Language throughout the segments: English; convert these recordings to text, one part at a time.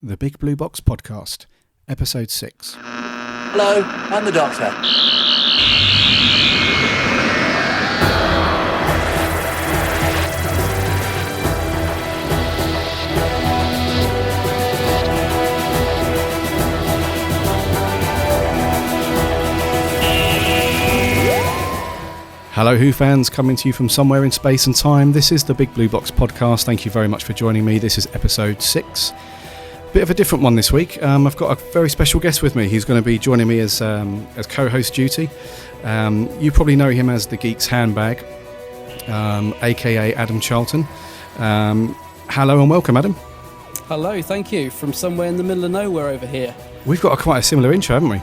The Big Blue Box Podcast, Episode 6. Hello, I'm the Doctor. Hello Who fans, coming to you from somewhere in space and time. This is the Big Blue Box Podcast. Thank you very much for joining me. This is Episode 6. Bit of a different one this week. I've got a very special guest with me. He's going to be joining me as co-host duty. You probably know him as the Geeks Handbag, aka Adam Charlton. Hello and welcome, Adam. Hello, thank you. From somewhere in the middle of nowhere over here. We've got quite a similar intro, haven't we?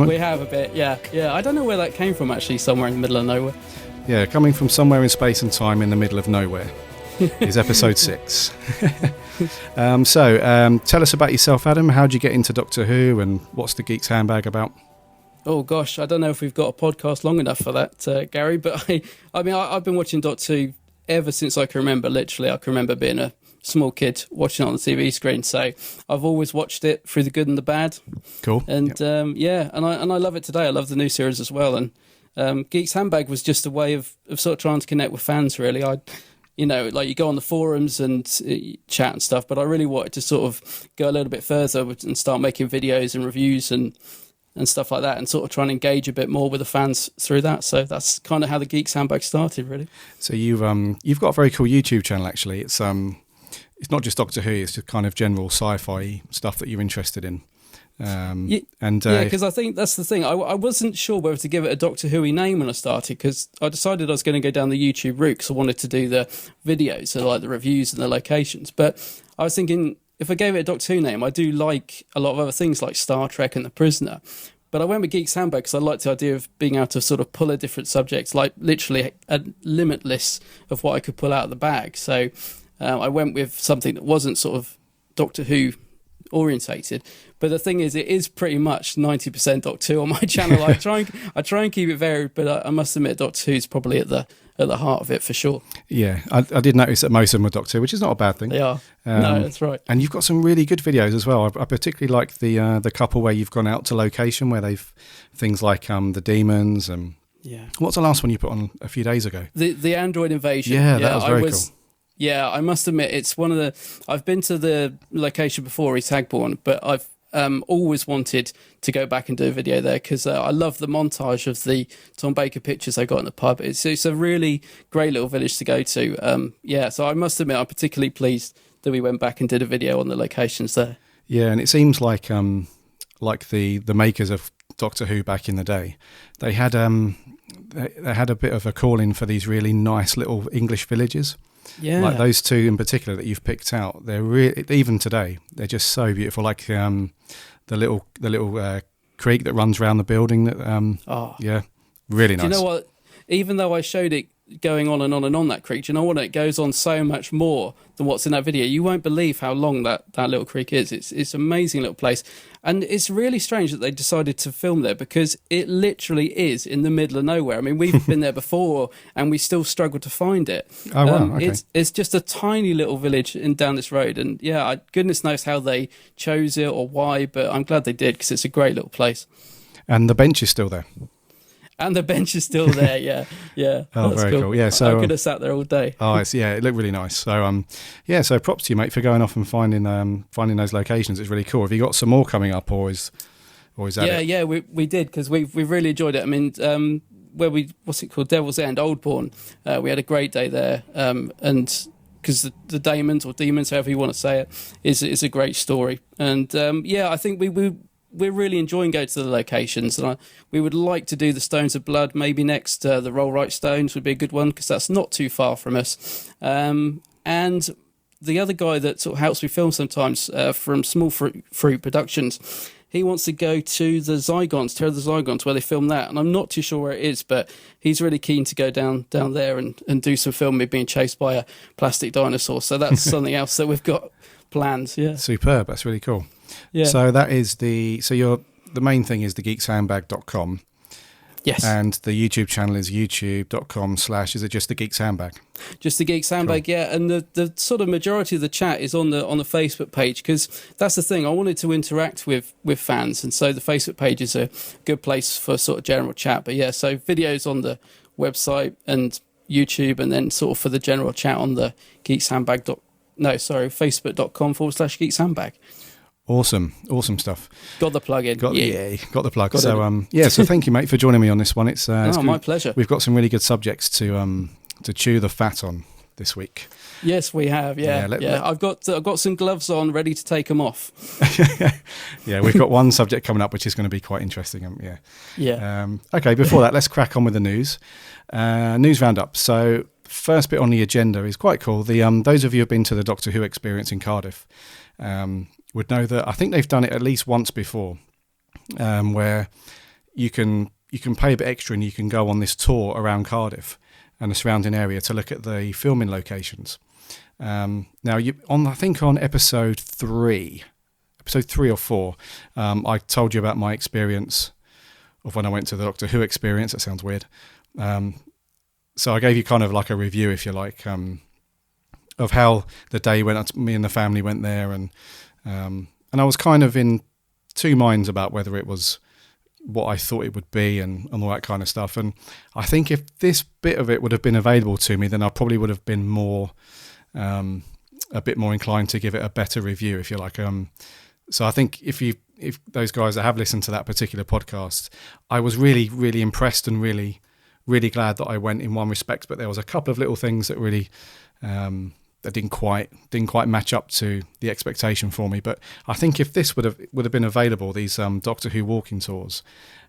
We have a bit, yeah. I don't know where that came from, actually, somewhere in the middle of nowhere. Yeah, coming from somewhere in space and time in the middle of nowhere is Episode 6. So, tell us about yourself, Adam. How did you get into Doctor Who and what's the Geeks Handbag about? Oh, gosh, I don't know if we've got a podcast long enough for that, Gary, but I've been watching Doctor Who ever since I can remember, literally. I can remember being a small kid watching it on the TV screen, so I've always watched it through the good and the bad. Cool. And yep. And I love it today. I love the new series as well. And Geeks Handbag was just a way of sort of trying to connect with fans, really. You go on the forums and chat and stuff, but I really wanted to sort of go a little bit further and start making videos and reviews and stuff like that, and sort of try and engage a bit more with the fans through that. So that's kind of how the Geeks Handbag started, really. So you've got a very cool YouTube channel, actually. It's not just Doctor Who; it's just kind of general sci-fi stuff that you're interested in. Because I think that's the thing. I wasn't sure whether to give it a Doctor Who name when I started, because I decided I was going to go down the YouTube route because I wanted to do the videos, so like the reviews and the locations. But I was thinking, if I gave it a Doctor Who name, I do like a lot of other things like Star Trek and The Prisoner. But I went with Geeks Handbag because I liked the idea of being able to sort of pull a different subject, like literally a limitless of what I could pull out of the bag. So I went with something that wasn't sort of Doctor Who orientated, but the thing is, it is pretty much 90% Doctor Who on my channel. I try and keep it varied, but I must admit Doctor Who's probably at the heart of it for sure. Yeah, I did notice that most of them were Doctor Who, which is not a bad thing. They are. No, that's right. And you've got some really good videos as well. I particularly like the couple where you've gone out to location, where they've things like the demons and what's the last one you put on a few days ago? The android invasion. Yeah, that was very cool. Yeah, I must admit, it's one of the... I've been to the location before, East Hagbourne, but I've always wanted to go back and do a video there because I love the montage of the Tom Baker pictures they got in the pub. It's a really great little village to go to. So I must admit, I'm particularly pleased that we went back and did a video on the locations there. Yeah, and it seems like the makers of Doctor Who back in the day, they had a bit of a calling for these really nice little English villages. Yeah, like those two in particular that you've picked out. They're really, even today, they're just so beautiful. Like the little creek that runs around the building. That really nice. Do you know what? Even though I showed it going on and on and on that creek, do you know what? It goes on so much more than what's in that video. You won't believe how long that little creek is. It's an amazing little place, and it's really strange that they decided to film there because it literally is in the middle of nowhere. I mean, we've been there before and we still struggle to find it. Oh wow! Okay. It's just a tiny little village down this road, and goodness knows how they chose it or why, but I'm glad they did because it's a great little place. And the bench is still there. And the bench is still there, yeah. Oh, that's very cool. Yeah, so I could have sat there all day. It looked really nice. So, so props to you, mate, for going off and finding those locations. It's really cool. Have you got some more coming up, or is that it? Yeah, we did because we've really enjoyed it. I mean, what's it called, Devil's End, Oldbourne. We had a great day there, and because the demons, however you want to say it, is a great story. And I think we're really enjoying going to the locations, and we would like to do the Stones of Blood maybe next. The Roll Right Stones would be a good one because that's not too far from us. And the other guy that sort of helps me film sometimes from Small Fruit Productions, he wants to go to the Zygons, Terror of the Zygons, where they film that, and I'm not too sure where it is, but he's really keen to go down there and do some filming being chased by a plastic dinosaur. So that's something else that we've got planned. Yeah, superb. That's really cool. Yeah. So that is the main thing is the geekshandbag.com. Yes. And the YouTube channel is youtube.com/ is it just the Geeks Handbag? Just the Geeks Handbag, cool. Yeah. And the sort of majority of the chat is on the Facebook page, because that's the thing. I wanted to interact with fans, and so the Facebook page is a good place for sort of general chat. But yeah, so videos on the website and YouTube, and then sort of for the general chat on the facebook.com/Geeks Handbag. Awesome stuff. Got the plug in. Got the plug. So thank you, mate, for joining me on this one. It's my pleasure. We've got some really good subjects to chew the fat on this week. Yes, we have. Yeah. I've got some gloves on, ready to take them off. Yeah, we've got one subject coming up which is going to be quite interesting. Yeah. Okay, before that, let's crack on with the news. News roundup. So first bit on the agenda is quite cool. The those of you who've been to the Doctor Who experience in Cardiff would know that I think they've done it at least once before, where you can pay a bit extra and you can go on this tour around Cardiff and the surrounding area to look at the filming locations. Now, I think on episode 3 or 4, I told you about my experience of when I went to the Doctor Who experience. That sounds weird. So I gave you kind of like a review, if you like, of how the day went. Me and the family went there, and I was kind of in two minds about whether it was what I thought it would be and all that kind of stuff. And I think if this bit of it would have been available to me, then I probably would have been more, a bit more inclined to give it a better review, if you like. So I think if those guys that have listened to that particular podcast, I was really, really impressed and really, really glad that I went in one respect. But there was a couple of little things that really, that didn't quite match up to the expectation for me. But I think if this would have been available, these Doctor Who walking tours,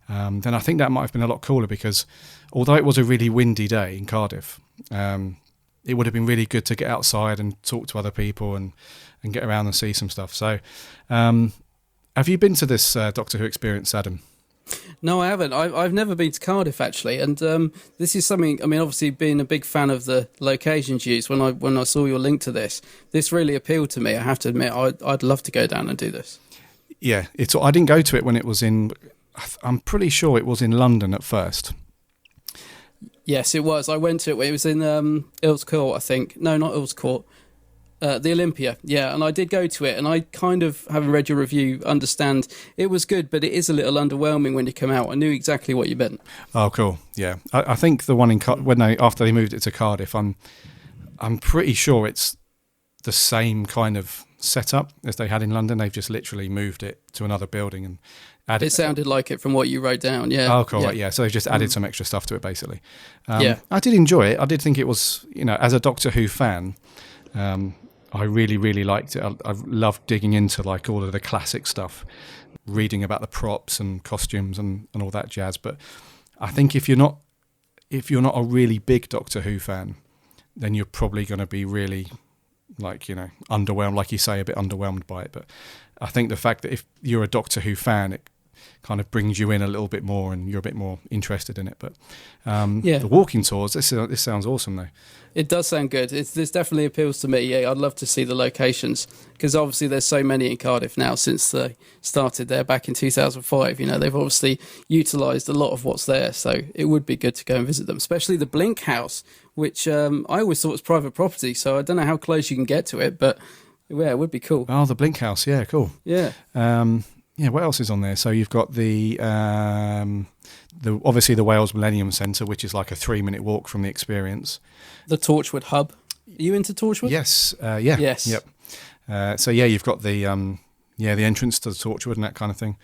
then I think that might have been a lot cooler, because although it was a really windy day in Cardiff, it would have been really good to get outside and talk to other people and get around and see some stuff. So have you been to this Doctor Who experience, Adam? No, I haven't. I've never been to Cardiff, actually, and this is something. I mean, obviously, being a big fan of the locations used, when I saw your link to this really appealed to me. I have to admit, I'd love to go down and do this. Yeah, I didn't go to it when it was in. I'm pretty sure it was in London at first. Yes, it was. I went to it when it was in Earls Court, I think. No, not Earls Court. The Olympia, yeah, and I did go to it, and I kind of, having read your review, understand it was good, but it is a little underwhelming when you come out. I knew exactly what you meant. Oh, cool, yeah. I think the one in after they moved it to Cardiff, I'm pretty sure it's the same kind of setup as they had in London. They've just literally moved it to another building and added. It sounded like it from what you wrote down, yeah. Oh, cool, yeah. So they've just added some extra stuff to it, basically. Yeah, I did enjoy it. I did think it was, as a Doctor Who fan. I really, really liked it. I loved digging into like all of the classic stuff, reading about the props and costumes and all that jazz. But I think if you're not a really big Doctor Who fan, then you're probably going to be really underwhelmed, like you say, a bit underwhelmed by it. But I think the fact that if you're a Doctor Who fan, it kind of brings you in a little bit more and you're a bit more interested in it. But the walking tours, this sounds awesome though. It does sound good. This definitely appeals to me. Yeah, I'd love to see the locations, because obviously there's so many in Cardiff now since they started there back in 2005. They've obviously utilised a lot of what's there, so it would be good to go and visit them, especially the Blink House, which I always thought was private property, so I don't know how close you can get to it, but yeah, it would be cool. Oh, the Blink House, yeah, cool. Yeah. Yeah, what else is on there? So you've got the obviously the Wales Millennium Centre, which is like a 3-minute walk from the experience. The Torchwood Hub. Are you into Torchwood? Yes. Yeah. Yes. Yep. So yeah, you've got the entrance to the Torchwood and that kind of thing.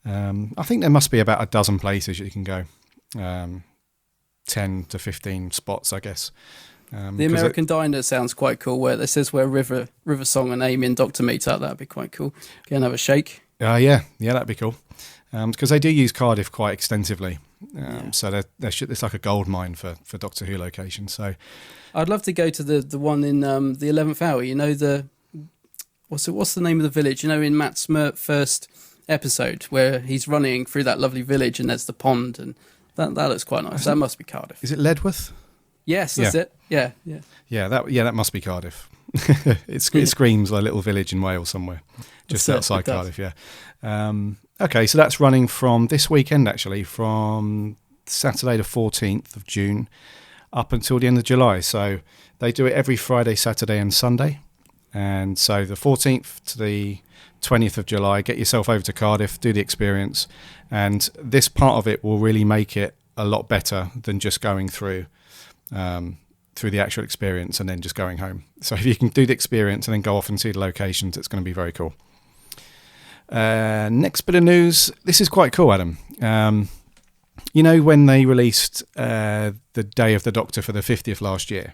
I think there must be about a dozen places you can go. 10 to 15 spots, I guess. The American Diner sounds quite cool. Where it says where River Song and Amy and Doctor meet up. That'd be quite cool. Go and have a shake. Yeah, that'd be cool. Because they do use Cardiff quite extensively. So it's like a gold mine for Doctor Who locations. So I'd love to go to the one in the 11th Hour. What's the name of the village? In Matt Smurt first episode where he's running through that lovely village and there's the pond, and that looks quite nice. That must be Cardiff. Is it Ledworth? Yes, that's it. Yeah. That must be Cardiff. It screams like a little village in Wales somewhere, just outside Cardiff. Yeah. Okay, so that's running from this weekend, actually, from Saturday the 14th of June up until the end of July. So they do it every Friday, Saturday and Sunday. And so the 14th to the 20th of July, get yourself over to Cardiff, do the experience. And this part of it will really make it a lot better than just going through the actual experience and then just going home. So if you can do the experience and then go off and see the locations, it's going to be very cool. Next bit of news. This is quite cool, Adam. You know when they released the Day of the Doctor for the 50th last year?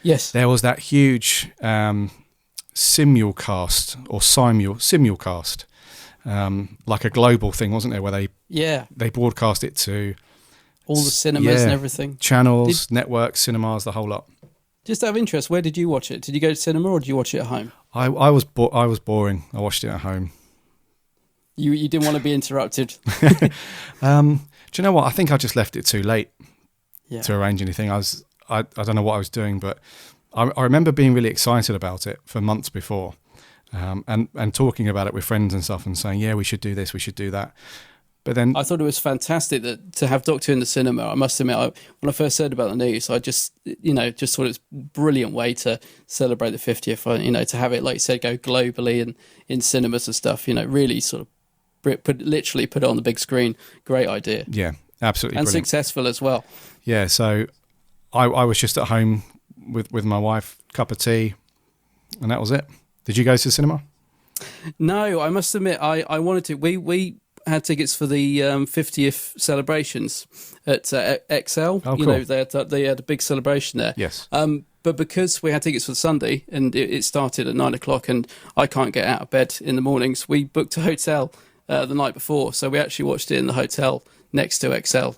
Yes. There was that huge simulcast or simulcast, like a global thing, wasn't there? Where they broadcast it to all the cinemas and everything, channels, networks, cinemas, the whole lot. Just out of interest, where did you watch it? Did you go to cinema or did you watch it at home? I was boring. I watched it at home. You didn't want to be interrupted. Do you know what? I think I just left it too late to arrange anything. I don't know what I was doing, but I remember being really excited about it for months before, and talking about it with friends and stuff, and saying, "Yeah, we should do this, we should do that." But then I thought it was fantastic to have Doctor in the cinema. I must admit, when I first heard about the news, I just thought it was a brilliant way to celebrate the 50th. To have it, like you said, go globally and in cinemas and stuff. Really sort of put it on the big screen. Great idea. Yeah, absolutely, and brilliant. Successful as well. Yeah, so I was just at home with my wife, cup of tea, and that was it. Did you go to the cinema? No, I must admit, I wanted to. We had tickets for the 50th celebrations at XL. Oh, cool. They had a big celebration there. Yes. But because we had tickets for Sunday and it started at 9:00 and I can't get out of bed in the mornings, we booked a hotel the night before. So we actually watched it in the hotel next to XL.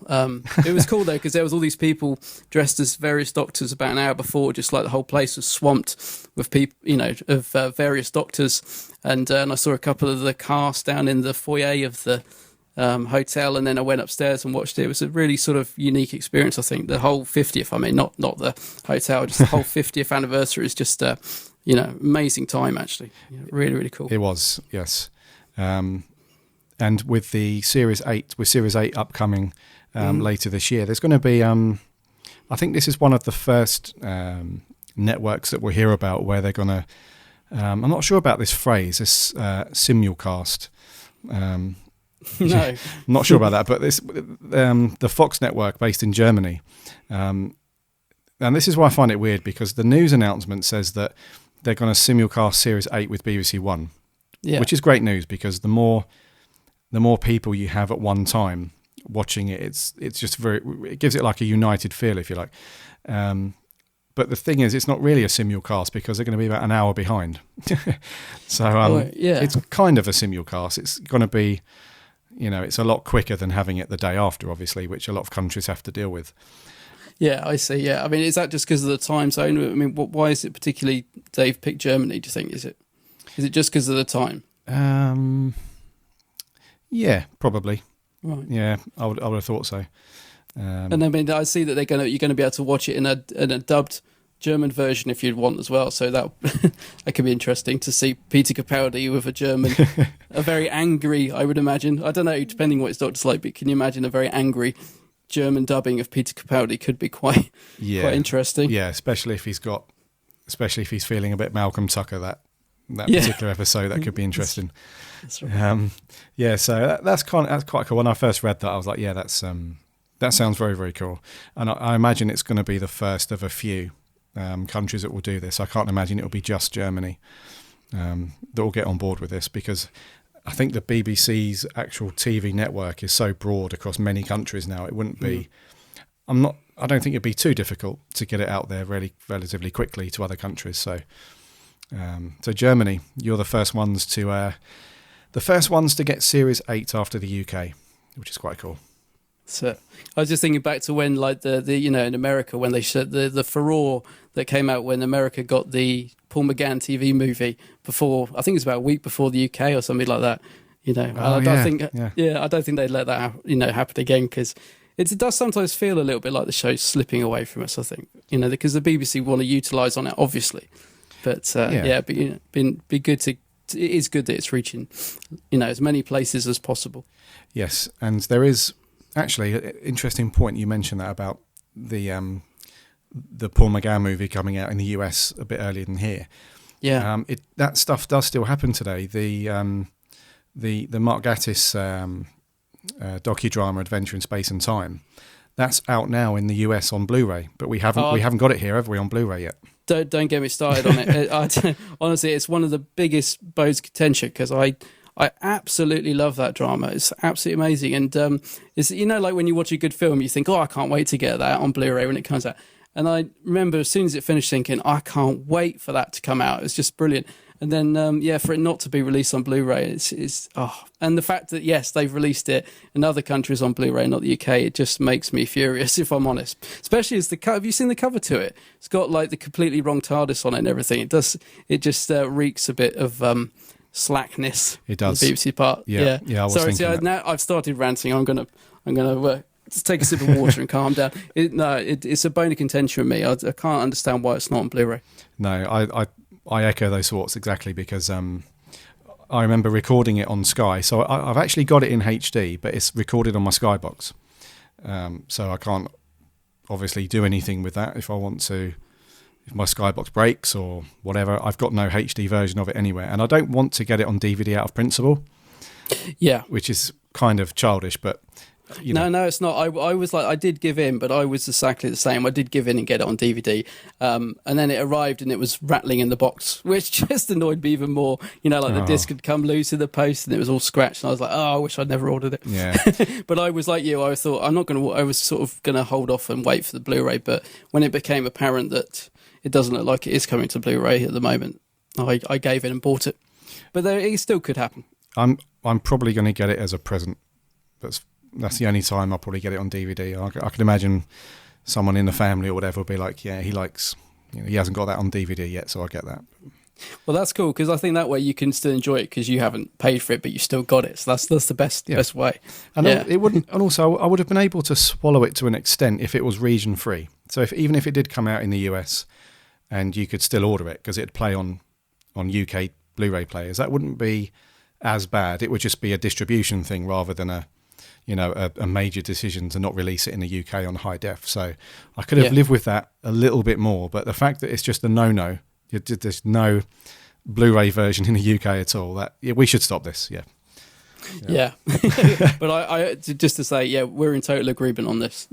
It was cool though, because there was all these people dressed as various doctors about an hour before, just like the whole place was swamped with people, of various doctors. And I saw a couple of the cast down in the foyer of the hotel, and then I went upstairs and watched it. It was a really sort of unique experience, I think. The whole 50th, not the hotel, just the whole 50th anniversary is just, amazing time, actually. Really, really cool. It was, yes. And with the Series 8, upcoming later this year, there's going to be, I think this is one of the first networks that we'll hear about where they're going to, I'm not sure about this phrase, this simulcast. No. I'm not sure about that, but this the Fox network based in Germany. And this is why I find it weird, because the news announcement says that they're going to simulcast Series 8 with BBC One, which is great news, because the more people you have at one time watching it, it's just it gives it like a united feel, if you like. But the thing is, it's not really a simulcast because they're going to be about an hour behind. So it's kind of a simulcast. It's going to be, it's a lot quicker than having it the day after, obviously, which a lot of countries have to deal with. Yeah, I see. Yeah, I mean, is that just because of the time zone? I mean, why is it particularly they've picked Germany? Do you think is it just because of the time? Yeah, probably. Right. Yeah, I would have thought so. And I mean, I see that you're going to be able to watch it in a dubbed German version if you'd want as well. So that could be interesting to see Peter Capaldi with a German, a very angry, I would imagine. I don't know, depending what his doctor's like, but can you imagine a very angry German dubbing of Peter Capaldi? Could be quite interesting. Yeah, especially if he's feeling a bit Malcolm Tucker that particular episode. That could be interesting. That's right. So that's quite cool. When I first read that, I was like, that sounds very, very cool. And I imagine it's going to be the first of a few countries that will do this. I can't imagine it will be just Germany that will get on board with this, because I think the BBC's actual TV network is so broad across many countries now. It wouldn't be. I don't think it'd be too difficult to get it out there relatively quickly to other countries. So Germany, you're the first ones to get Series 8 after the UK, which is quite cool. So I was just thinking back to when, like the in America, when they showed the furore that came out when America got the Paul McGann TV movie before. I think it was about a week before the UK or something like that. I don't think they'd let that happen again, because it does sometimes feel a little bit like the show's slipping away from us. I think because the BBC want to utilise on it, obviously, but be good to. It is good that it's reaching as many places as possible. Yes, and there is actually, interesting point you mentioned that about the Paul McGann movie coming out in the US a bit earlier than here. Yeah, that stuff does still happen today. The Mark Gatiss docudrama Adventure in Space and Time, that's out now in the US on Blu-ray, but we haven't got it here, have we, on Blu-ray yet? Don't get me started on it. Honestly, it's one of the biggest bones of contention because I absolutely love that drama. It's absolutely amazing, and it's like when you watch a good film, you think, oh, I can't wait to get that on Blu-ray when it comes out. And I remember as soon as it finished thinking, I can't wait for that to come out. It's just brilliant. And then, for it not to be released on Blu-ray, and the fact that, yes, they've released it in other countries on Blu-ray, not the UK, it just makes me furious, if I'm honest. Especially as have you seen the cover to it? It's got like the completely wrong TARDIS on it and everything. It just reeks a bit of slackness. It does. On the BBC part. Yeah. I was Sorry, thinking that. now I've started ranting. I'm gonna just take a sip of water and calm down. It's a bone of contention with me. I can't understand why it's not on Blu-ray. No, I echo those thoughts exactly because I remember recording it on Sky. So I've actually got it in HD, but it's recorded on my Skybox. So I can't obviously do anything with that if I want to. If my Skybox breaks or whatever, I've got no HD version of it anywhere. And I don't want to get it on DVD out of principle. Yeah. Which is kind of childish, but... No, it's not. I was like, I did give in, but I was exactly the same. I did give in and get it on DVD, and then it arrived and it was rattling in the box, which just annoyed me even more. The disc had come loose in the post and it was all scratched, and I was like, oh, I wish I'd never ordered it. Yeah. But I was like you. I thought I was sort of going to hold off and wait for the Blu-ray, but when it became apparent that it doesn't look like it is coming to Blu-ray at the moment, I gave in and bought it. But it still could happen. I'm probably going to get it as a present. That's the only time I'll probably get it on DVD. I could imagine someone in the family or whatever will be like, yeah, he likes, he hasn't got that on DVD yet, so I'll get that. Well, that's cool, because I think that way you can still enjoy it because you haven't paid for it, but you still got it. So that's the best way. And it wouldn't. And also, I would have been able to swallow it to an extent if it was region free. So even if it did come out in the US, and you could still order it because it'd play on UK Blu-ray players, that wouldn't be as bad. It would just be a distribution thing rather than a major decision to not release it in the UK on high def. So I could have lived with that a little bit more, but the fact that it's just a no-no, there's no Blu-ray version in the UK at all, we should stop this. Yeah. But I just to say, we're in total agreement on this.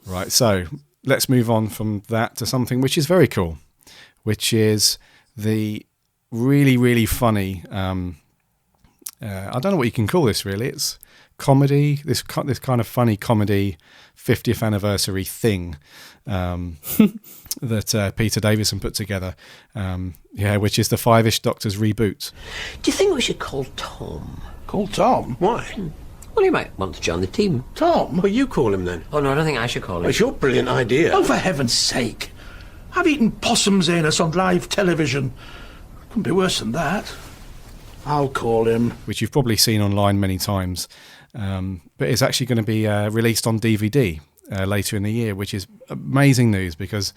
Right, so let's move on from that to something which is very cool, which is the really, really funny, I don't know what you can call this really, it's comedy, this kind of funny comedy 50th anniversary thing that Peter Davison put together, which is the Five-ish Doctors reboot. Do you think we should call Tom? Call Tom? Why? Well, he might want to join the team. Tom? Well, you call him then. Oh, no, I don't think I should call him. It's your brilliant idea. Oh, for heaven's sake. I've eaten possum's anus on live television. Couldn't be worse than that. I'll call him. Which you've probably seen online many times. But it's actually going to be released on DVD later in the year, which is amazing news because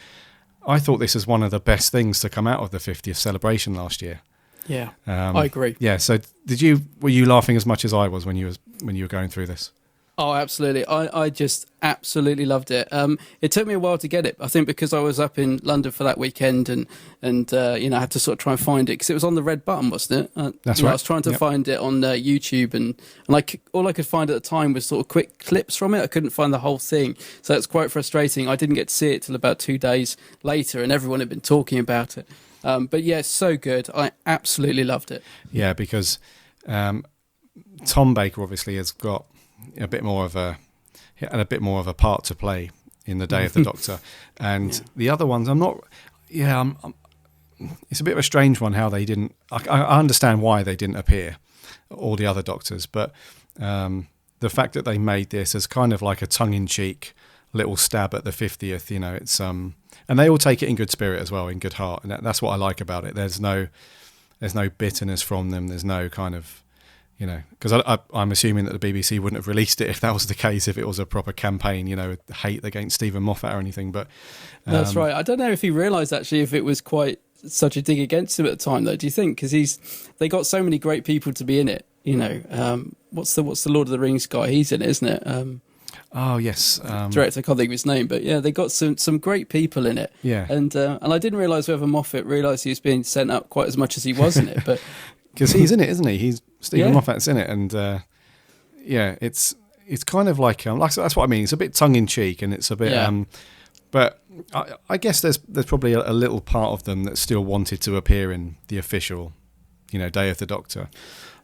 I thought this was one of the best things to come out of the 50th celebration last year. Yeah, I agree. Yeah, so were you laughing as much as I was when you were going through this? Oh, absolutely. I just absolutely loved it. It took me a while to get it, I think, because I was up in London for that weekend and I had to sort of try and find it because it was on the red button, wasn't it? That's right. I was trying to find it on YouTube and all I could find at the time was sort of quick clips from it. I couldn't find the whole thing. So it's quite frustrating. I didn't get to see it till about 2 days later and everyone had been talking about it. But yeah, it's so good. I absolutely loved it. Yeah, because Tom Baker obviously has got a bit more of a part to play in the Day of the Doctor, and the other ones it's a bit of a strange one how they didn't. I understand why they didn't appear, all the other Doctors, but the fact that they made this as kind of like a tongue-in-cheek little stab at the 50th, it's and they all take it in good spirit as well, in good heart, and that's what I like about it. There's no bitterness from them. There's no kind of because I'm assuming that the BBC wouldn't have released it if that was the case, if it was a proper campaign, hate against Stephen Moffat or anything. But that's right. I don't know if he realised actually if it was quite such a dig against him at the time, though. Do you think? Because they got so many great people to be in it. What's the Lord of the Rings guy? He's in it, isn't it? Oh yes, director. I can't think of his name, but yeah, they got some great people in it. Yeah, and I didn't realise whether Moffat realised he was being sent up quite as much as he was in it, but because he's in it, isn't he? Stephen Moffat's in it, and it's kind of like that's what I mean. It's a bit tongue in cheek, and it's a bit but I guess there's probably a little part of them that still wanted to appear in the official, Day of the Doctor.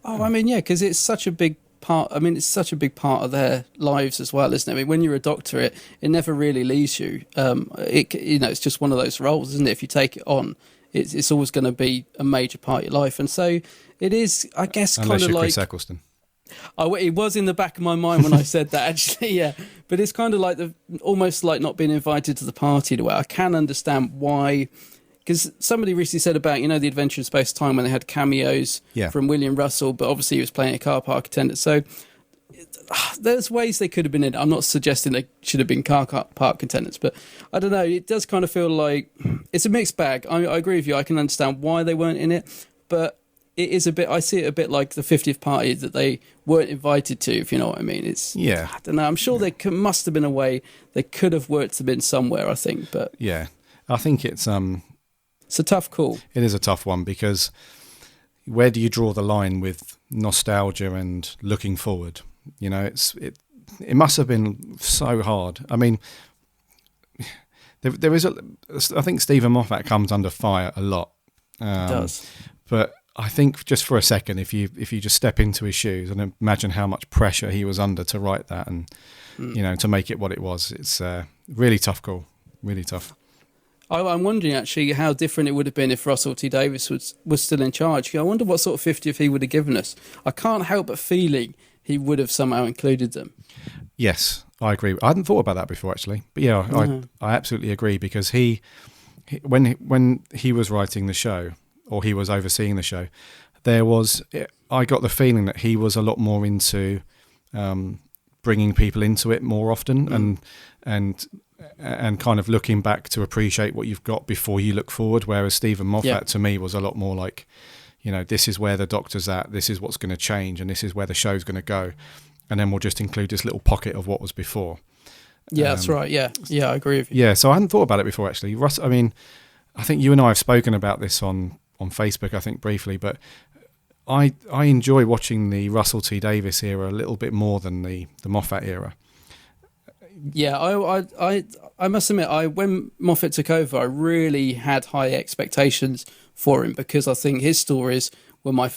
Oh, I mean, yeah, because it's such a big part. I mean, it's such a big part of their lives as well, isn't it? I mean, when you're a doctor, it never really leaves you. It's just one of those roles, isn't it? If you take it on, it's always going to be a major part of your life, and so it is. I guess unless kind of you're like Chris Eccleston. It was in the back of my mind when I said that, actually, yeah. But it's kind of like almost like not being invited to the party in a way. I can understand why, because somebody recently said about, the Adventure in Space Time when they had cameos from William Russell, but obviously he was playing a car park attendant. So there's ways they could have been in it. I'm not suggesting they should have been car park attendants, but I don't know. It does kind of feel like it's a mixed bag. I agree with you. I can understand why they weren't in it, but it is a bit. I see it a bit like the 50th party that they weren't invited to, if you know what I mean. I don't know. I'm sure there must have been a way they could have worked them in somewhere, I think. But yeah, I think it's a tough call. It is a tough one because where do you draw the line with nostalgia and looking forward? It must have been so hard. I mean, there is I think Stephen Moffat comes under fire a lot. He does, but I think just for a second, if you just step into his shoes and imagine how much pressure he was under to write that and to make it what it was, it's a really tough call, really tough. I'm wondering actually how different it would have been if Russell T Davies was still in charge. I wonder what sort of 50th he would have given us. I can't help but feeling he would have somehow included them. Yes, I agree. I hadn't thought about that before actually, but yeah, I absolutely agree because he when he was writing the show, or he was overseeing the show, I got the feeling that he was a lot more into bringing people into it more often and kind of looking back to appreciate what you've got before you look forward, whereas Stephen Moffat to me was a lot more like, this is where the Doctor's at, this is what's going to change, and this is where the show's going to go, and then we'll just include this little pocket of what was before. Yeah, that's right. Yeah, I agree with you. Yeah, so I hadn't thought about it before actually. Russ, I mean, I think you and I have spoken about this on Facebook, I think briefly, but I enjoy watching the Russell T Davies era a little bit more than the Moffat era. Yeah, I must admit, when Moffat took over, I really had high expectations for him because I think his stories were my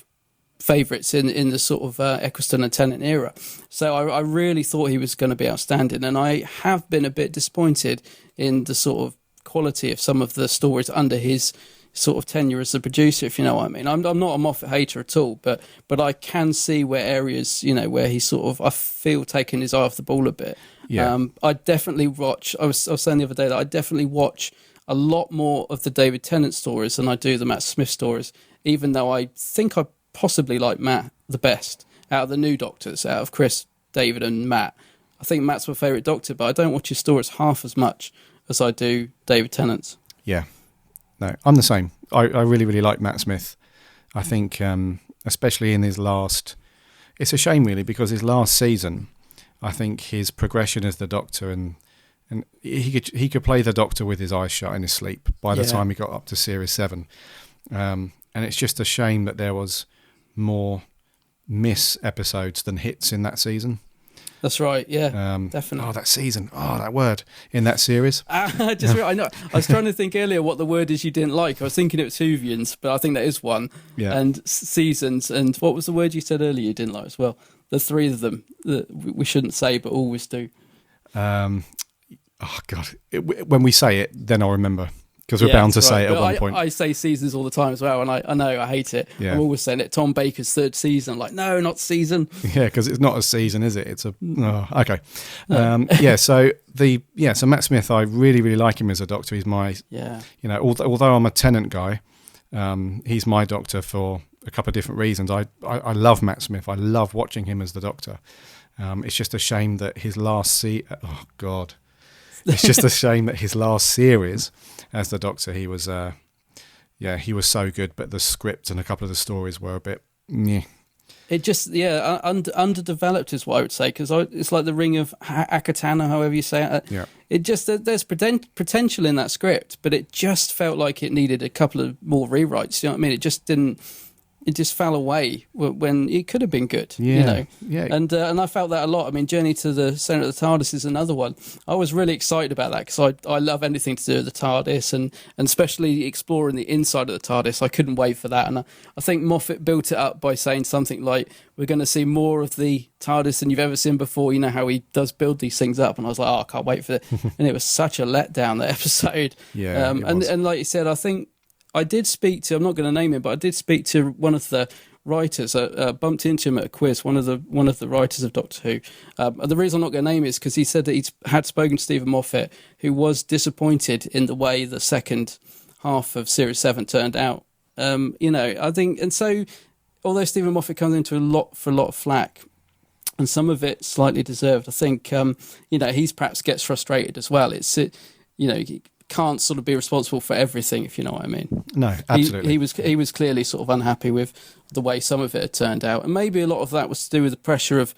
favourites in the sort of Eccleston and Tennant era. So I really thought he was going to be outstanding, and I have been a bit disappointed in the sort of quality of some of the stories under his sort of tenure as a producer, if you know what I mean. I'm not a Moffat hater at all, but I can see where areas, where he sort of, I feel, taking his eye off the ball a bit. Yeah. I definitely watch, I was saying the other day that I definitely watch a lot more of the David Tennant stories than I do the Matt Smith stories, even though I think I possibly like Matt the best out of the new Doctors, out of Chris, David and Matt. I think Matt's my favourite Doctor, but I don't watch his stories half as much as I do David Tennant's. Yeah. No, I'm the same. I really, really like Matt Smith. I think, especially in his last... It's a shame, really, because his last season, I think his progression as the Doctor, and he could play the Doctor with his eyes shut in his sleep by the time he got up to Series 7. And it's just a shame that there was more miss episodes than hits in that season. That's right, yeah, definitely. Oh, that season. Oh, that word in that series. I know. I was trying to think earlier what the word is you didn't like. I was thinking it was Whovians, but I think that is one. Yeah. And seasons. And what was the word you said earlier you didn't like as well? The three of them that we shouldn't say, but always do. Oh, God. When we say it, then I'll remember. Because we're bound to say it at one point. I say seasons all the time as well, and I know I hate it. Yeah. I'm always saying it. Tom Baker's third season. I'm like, no, not season. Yeah, because it's not a season, is it? It's a... Oh, okay. So Matt Smith, I really, really like him as a Doctor. He's my... Yeah. Although I'm a Tennant guy, he's my Doctor for a couple of different reasons. I love Matt Smith. I love watching him as the Doctor. It's just a shame that his last... Oh, God. It's just a shame that his last series... As the Doctor, he was so good, but the script and a couple of the stories were a bit, meh. It just, underdeveloped is what I would say, because it's like the Ring of Akatana, however you say it. Yeah. It just, there's potential in that script, but it just felt like it needed a couple of more rewrites. You know what I mean? It just fell away when it could have been good. Yeah. You know? Yeah. And I felt that a lot. I mean, Journey to the Centre of the TARDIS is another one. I was really excited about that because I love anything to do with the TARDIS and especially exploring the inside of the TARDIS. I couldn't wait for that. And I think Moffat built it up by saying something like, we're going to see more of the TARDIS than you've ever seen before. You know how he does build these things up. And I was like, I can't wait for it. And it was such a letdown, that episode. Yeah. And like you said, I think I did speak to, I'm not going to name him, but I did speak to one of the writers. Bumped into him at a quiz, one of the writers of Doctor Who. The reason I'm not going to name is because he said that he had spoken to Stephen Moffat, who was disappointed in the way the second half of Series 7 turned out. I think, and so although Stephen Moffat comes into a lot of flack, and some of it slightly deserved, I think he's perhaps gets frustrated as well. He can't sort of be responsible for everything, if you know what I mean. No, absolutely. He was clearly sort of unhappy with the way some of it had turned out, and maybe a lot of that was to do with the pressure of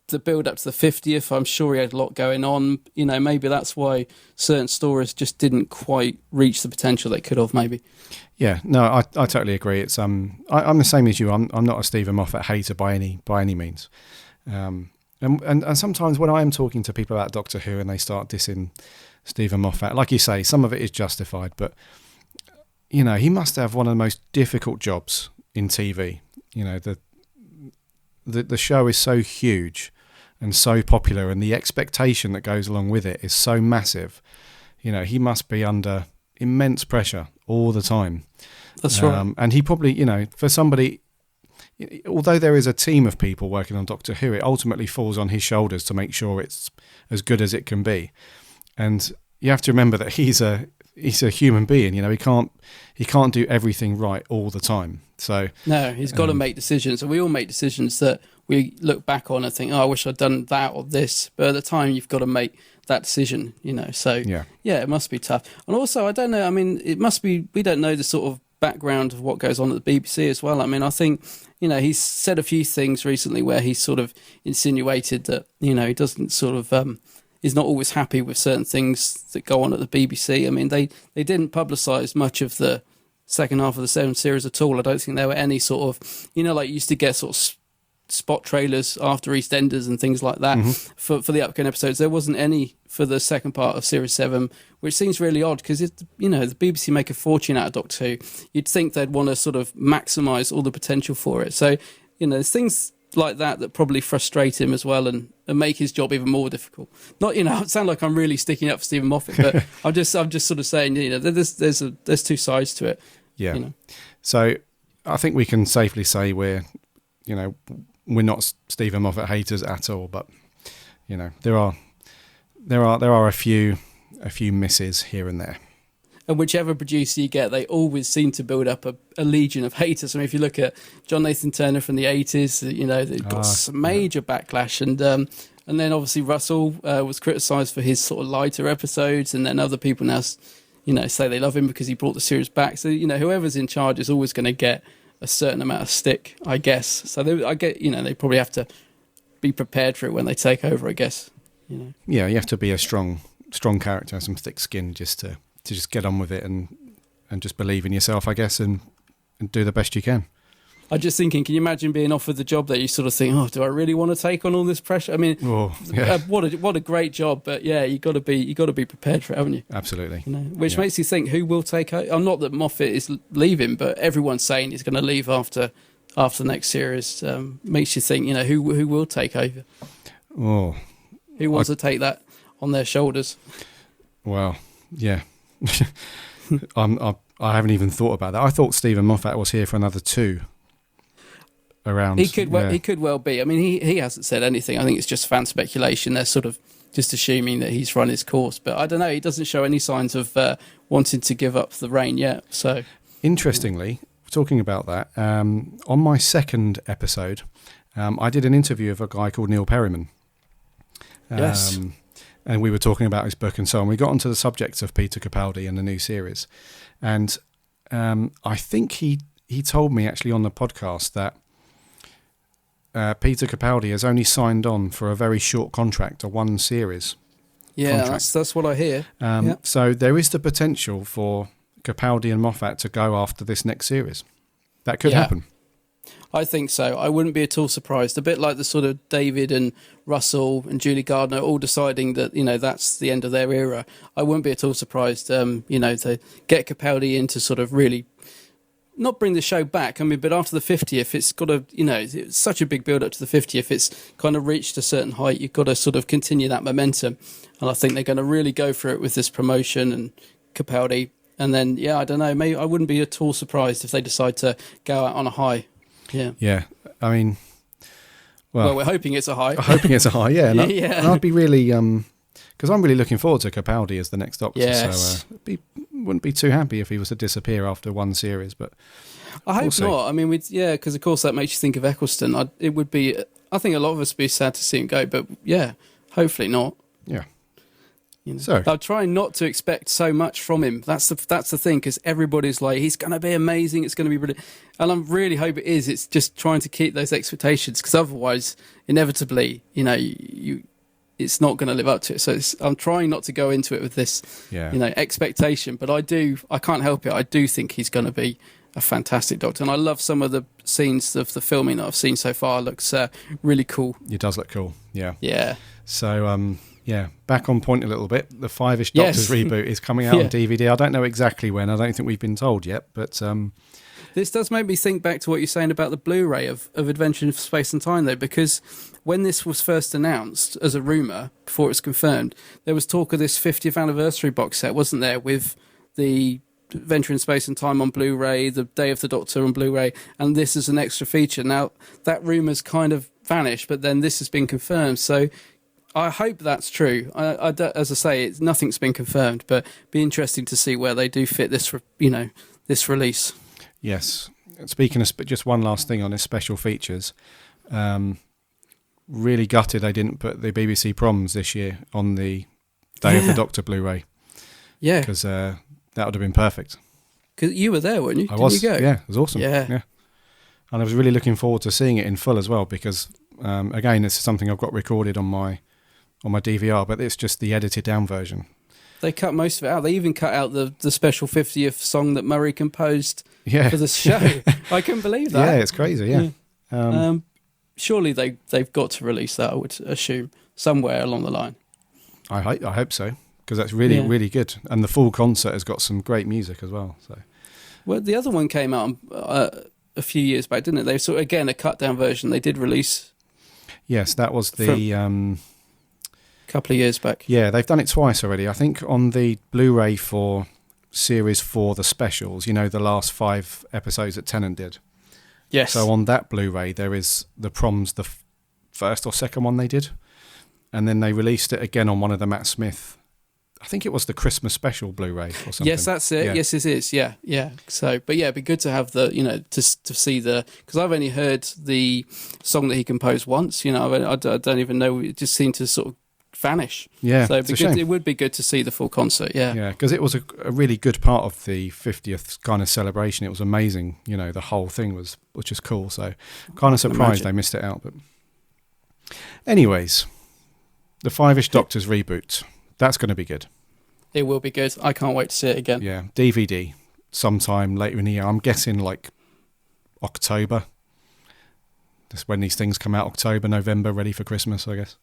the build up to the 50th. I'm sure he had a lot going on. Maybe that's why certain stories just didn't quite reach the potential they could have. Maybe. Yeah, no, I totally agree. It's I'm the same as you. I'm not a Stephen Moffat hater by any means. And sometimes when I am talking to people about Doctor Who and they start dissing Stephen Moffat, like you say, some of it is justified, but he must have one of the most difficult jobs in TV. The show is so huge and so popular, and the expectation that goes along with it is so massive. He must be under immense pressure all the time. That's right. And he probably, for somebody, although there is a team of people working on Doctor Who, it ultimately falls on his shoulders to make sure it's as good as it can be. And you have to remember that he's a human being. He can't do everything right all the time. So no, he's got to make decisions, and we all make decisions that we look back on and think, "Oh, I wish I'd done that or this." But at the time, you've got to make that decision. So yeah, it must be tough. And also, I don't know. I mean, it must be. We don't know the sort of background of what goes on at the BBC as well. I mean, I think he's said a few things recently where he's sort of insinuated that he doesn't sort of. Is not always happy with certain things that go on at the BBC. I mean, they didn't publicise much of the second half of the 7 series at all. I don't think there were any sort of, like you used to get sort of spot trailers after EastEnders and things like that for the upcoming episodes. There wasn't any for the second part of Series 7, which seems really odd because, the BBC make a fortune out of Doctor Who. You'd think they'd want to sort of maximise all the potential for it. So, there's things like that probably frustrate him as well and make his job even more difficult. Not, it sound like I'm really sticking up for Stephen Moffat, but I'm just sort of saying, there's two sides to it. Yeah. So I think we can safely say we're not Stephen Moffat haters at all, but there are a few misses here and there. And whichever producer you get, they always seem to build up a legion of haters. I mean, if you look at John Nathan Turner from the 80s, they've got some major backlash. And then obviously Russell was criticised for his sort of lighter episodes. And then other people now, say they love him because he brought the series back. So, whoever's in charge is always going to get a certain amount of stick, I guess. So they probably have to be prepared for it when they take over, I guess. Yeah, you have to be a strong character, some thick skin just to just get on with it and just believe in yourself, I guess, and do the best you can. I'm just thinking, can you imagine being offered the job that you sort of think, oh, do I really want to take on all this pressure? I mean, what a great job, but yeah, you got to be prepared for it, haven't you? Absolutely. Which makes you think, who will take over? I'm not that Moffat is leaving, but everyone's saying he's going to leave after the next series. Makes you think, who will take over? Oh, who wants to take that on their shoulders? Well, yeah. I haven't even thought about that. I thought Stephen Moffat was here for another 2 around. He could well be. I mean, he hasn't said anything. I think it's just fan speculation. They're sort of just assuming that he's run his course. But I don't know. He doesn't show any signs of wanting to give up the reign yet. So interestingly, talking about that, on my second episode, I did an interview of a guy called Neil Perryman. Yes. And we were talking about his book and so on. We got onto the subject of Peter Capaldi and the new series. And I think he told me actually on the podcast that Peter Capaldi has only signed on for a very short contract, a one series. Yeah, that's what I hear. So there is the potential for Capaldi and Moffat to go after this next series. That could happen. I think so. I wouldn't be at all surprised. A bit like the sort of David and Russell and Julie Gardner all deciding that, that's the end of their era. I wouldn't be at all surprised, to get Capaldi in to sort of really not bring the show back. I mean, but after the 50th, it's got to, it's such a big build up to the 50th. It's kind of reached a certain height. You've got to sort of continue that momentum. And I think they're going to really go for it with this promotion and Capaldi. And then, I don't know, maybe I wouldn't be at all surprised if they decide to go out on a high. Yeah. Yeah. I mean, well, we're hoping it's a high. I'm hoping it's a high, yeah. And I'd be really, because I'm really looking forward to Capaldi as the next Doctor. Yes. So wouldn't be too happy if he was to disappear after one series, but I hope not. I mean, because of course that makes you think of Eccleston. I think a lot of us would be sad to see him go, but hopefully not. Yeah. So I'm trying not to expect so much from him. That's the thing, because everybody's like, he's going to be amazing. It's going to be brilliant, and I really hope it is. It's just trying to keep those expectations, because otherwise, inevitably, it's not going to live up to it. So I'm trying not to go into it with this, expectation. But I can't help it. I do think he's going to be a fantastic Doctor, and I love some of the scenes of the filming that I've seen so far. It looks really cool. It does look cool. Yeah. Yeah. So back on point a little bit. The Five-ish Doctors reboot is coming out on DVD. I don't know exactly when. I don't think we've been told yet, but this does make me think back to what you're saying about the Blu-ray of Adventure in Space and Time, though, because when this was first announced as a rumour, before it was confirmed, there was talk of this 50th anniversary box set, wasn't there, with the Adventure in Space and Time on Blu-ray, the Day of the Doctor on Blu-ray, and this is an extra feature. Now, that rumour's kind of vanished, but then this has been confirmed, so I hope that's true. As I say, nothing's been confirmed, but it'd be interesting to see where they do fit this, this release. Yes. Speaking of just one last thing on his special features, really gutted they didn't put the BBC Proms this year on the Day of the Doctor Blu-ray. Yeah, because that would have been perfect. Because you were there, weren't you? I was. You go? Yeah, it was awesome. Yeah, and I was really looking forward to seeing it in full as well, because again, this is something I've got recorded on my DVR, but it's just the edited down version. They cut most of it out. They even cut out the special 50th song that Murray composed for the show. I couldn't believe that. Yeah, it's crazy, yeah. Surely they've got to release that, I would assume, somewhere along the line. I hope so, because that's really, really good. And the full concert has got some great music as well. So, well, the other one came out a few years back, didn't it? They sort of, again, a cut-down version they did release. Yes, that was the... couple of years back. Yeah, they've done it twice already. I think on the Blu-ray for Series 4, the specials, the last 5 episodes that Tennant did. Yes. So on that Blu-ray, there is the Proms, the first or second one they did. And then they released it again on one of the Matt Smith, I think it was the Christmas special Blu-ray or something. Yes, that's it. Yeah. Yes, it is. Yeah. So, but it'd be good to have the, to see because I've only heard the song that he composed once, I don't even know, it just seemed to sort of vanish. Yeah, so it would be good to see the full concert. Yeah, because it was a really good part of the 50th kind of celebration. It was amazing. The whole thing was just cool. So kind of surprised they missed it out. But anyways, the Five-ish Doctors reboot, that's going to be good. It will be good. I can't wait to see it again. Yeah, DVD sometime later in the year. I'm guessing like October. That's when these things come out. October, November, ready for Christmas, I guess.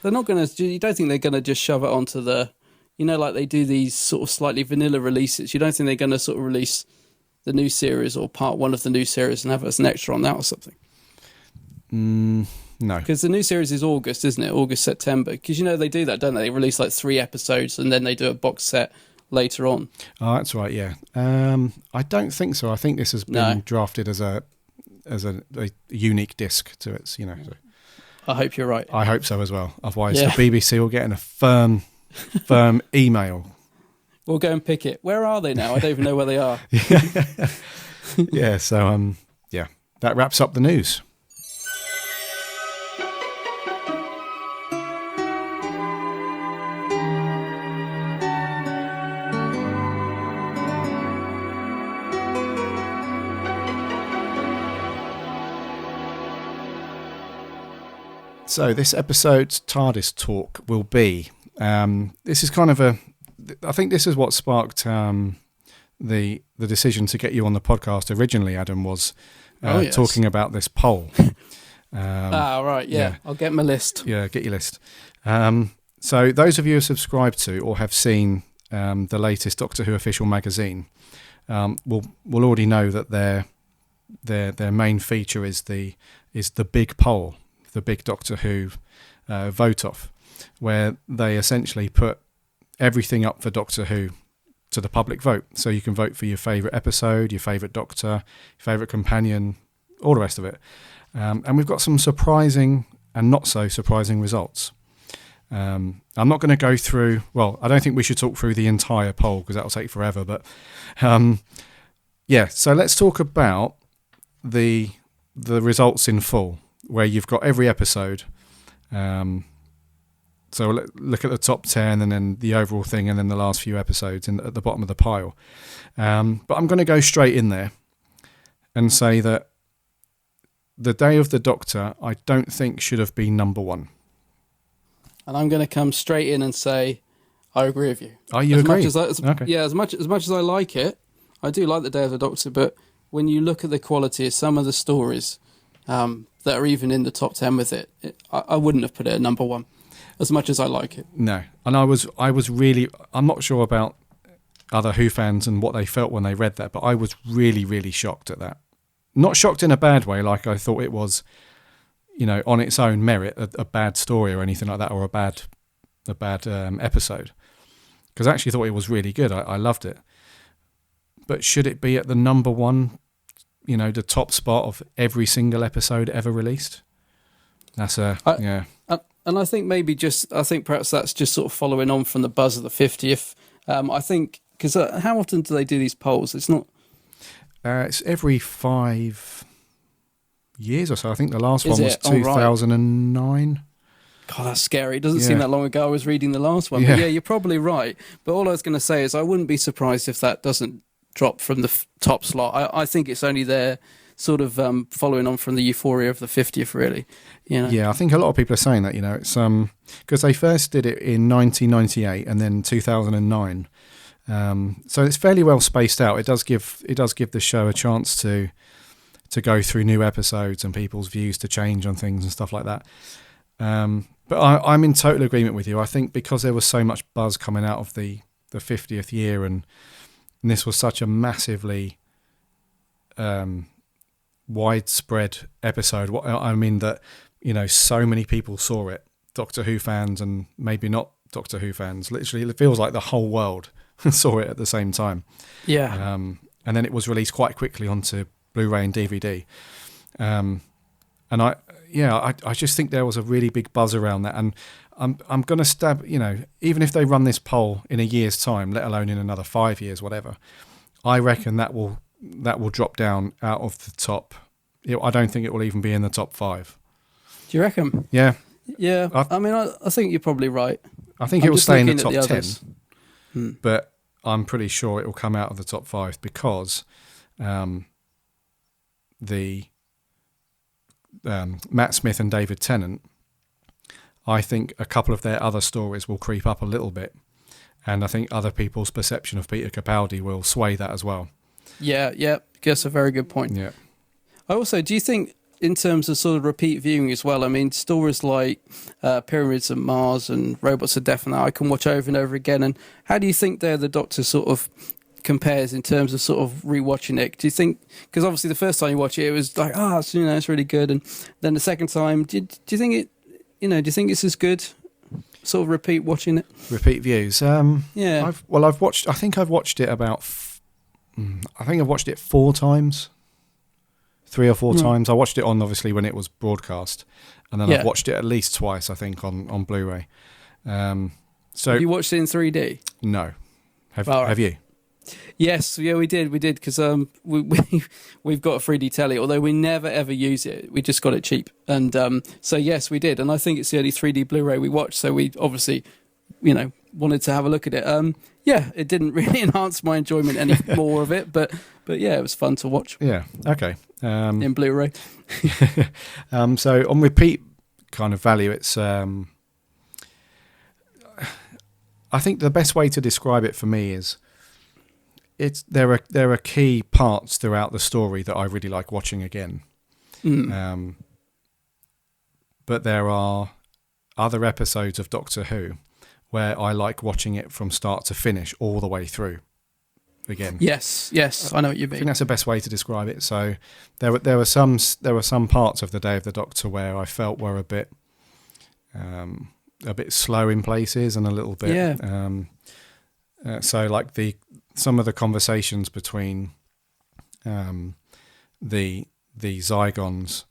They're not going to... You don't think they're going to just shove it onto the... like they do these sort of slightly vanilla releases. You don't think they're going to sort of release the new series or part 1 of the new series and have it as an extra on that or something? No. Because the new series is August, isn't it? August, September. Because, they do that, don't they? They release like 3 episodes and then they do a box set later on. Oh, that's right, yeah. I don't think so. I think this has been drafted as a unique disc to it, So. I hope you're right. I hope so as well. Otherwise, the BBC will get in a firm email. We'll go and pick it. Where are they now? I don't even know where they are. Yeah. So that wraps up the news. So this episode's Tardis Talk will be, this is kind of I think this is what sparked the decision to get you on the podcast originally, Adam, was talking about this poll. Right, yeah. I'll get my list. Yeah, get your list. So those of you who are subscribed to or have seen the latest Doctor Who official magazine will already know that their main feature is the big poll, the big Doctor Who vote off, where they essentially put everything up for Doctor Who to the public vote. So you can vote for your favourite episode, your favourite Doctor, your favourite companion, all the rest of it. And we've got some surprising and not so surprising results. I'm not going to go through, well, I don't think we should talk through the entire poll because that'll take forever. But so let's talk about the results in full, where you've got every episode. So look at the top 10 and then the overall thing and then the last few episodes at the bottom of the pile. But I'm going to go straight in there and say that The Day of the Doctor, I don't think should have been number one. And I'm going to come straight in and say, I agree with you. Oh, you agree? Okay. Yeah, as much as I like it, I do like The Day of the Doctor, but when you look at the quality of some of the stories that are even in the top 10 with it, I wouldn't have put it at number one, as much as I like it. No, and I was really, I'm not sure about other Who fans and what they felt when they read that, but I was really, really shocked at that. Not shocked in a bad way, like I thought it was, on its own merit, a bad story or anything like that, or a bad episode. Because I actually thought it was really good. I loved it. But should it be at the number one, the top spot of every single episode ever released? That's yeah. And I think perhaps that's just sort of following on from the buzz of the 50th. I think, because how often do they do these polls? It's not... it's every 5 years or so. I think the last one was 2009. God, that's scary. It doesn't seem that long ago I was reading the last one. But you're probably right. But all I was going to say is I wouldn't be surprised if that doesn't drop from the top slot. I think it's only there sort of following on from the euphoria of the 50th, really. Yeah, I think a lot of people are saying that, it's because they first did it in 1998 and then 2009. So it's fairly well spaced out. It does give the show a chance to go through new episodes and people's views to change on things and stuff like that. But I'm in total agreement with you. I think because there was so much buzz coming out of the 50th year and this was such a massively widespread episode. I mean that, so many people saw it, Doctor Who fans and maybe not Doctor Who fans. Literally, it feels like the whole world saw it at the same time. Yeah. And then it was released quite quickly onto Blu-ray and DVD. And I just think there was a really big buzz around that. And I'm going to stab, even if they run this poll in a year's time, let alone in another 5 years, whatever, I reckon that will drop down out of the top. I don't think it will even be in the top 5. Do you reckon? Yeah. Yeah. I think you're probly right. I think it will stay in the top 10. But I'm pretty sure it will come out of the top 5 because the Matt Smith and David Tennant, I think a couple of their other stories will creep up a little bit. And I think other people's perception of Peter Capaldi will sway that as well. Yeah. That's a very good point. Yeah. Do you think, in terms of sort of repeat viewing as well, I mean, stories like Pyramids of Mars and Robots of Death and that I can watch over and over again. And how do you think the Doctor sort of compares in terms of sort of rewatching it? Do you think, because obviously the first time you watch it, it was like, it's really good. And then the second time, do you think it's as good? Sort of repeat watching it? Repeat views. Yeah. I've watched it about, I think I've watched it 4 times. 3 or 4 times. I watched it on, obviously, when it was broadcast, and then I've watched it at least twice, I think, on Blu-ray. So have you watched it in 3D? No. Have you? Yes, we did because we've got a 3D telly, although we never ever use it. We just got it cheap, and so yes, we did, and I think it's the only 3D Blu-ray we watched. So we obviously, wanted to have a look at it. It didn't really enhance my enjoyment any more of it, but yeah, it was fun to watch. Yeah, okay. In Blu-ray. So on repeat kind of value. It's I think the best way to describe it for me is there are key parts throughout the story that I really like watching again. But there are other episodes of Doctor Who where I like watching it from start to finish all the way through again. Yes, I know what you mean. I think that's the best way to describe it. So there were some parts of the Day of the Doctor where I felt were a bit slow in places and a little bit. So like some of the conversations between the Zygons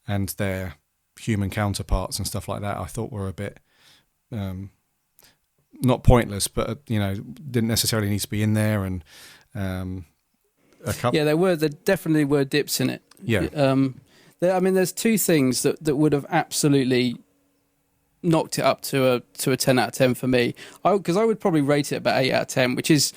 and their human counterparts and stuff like that, I thought were a bit not pointless, but didn't necessarily need to be in there. And there definitely were dips in it. There's two things that would have absolutely knocked it up to a 10 out of 10 for me, because I would probably rate it about 8 out of 10, which is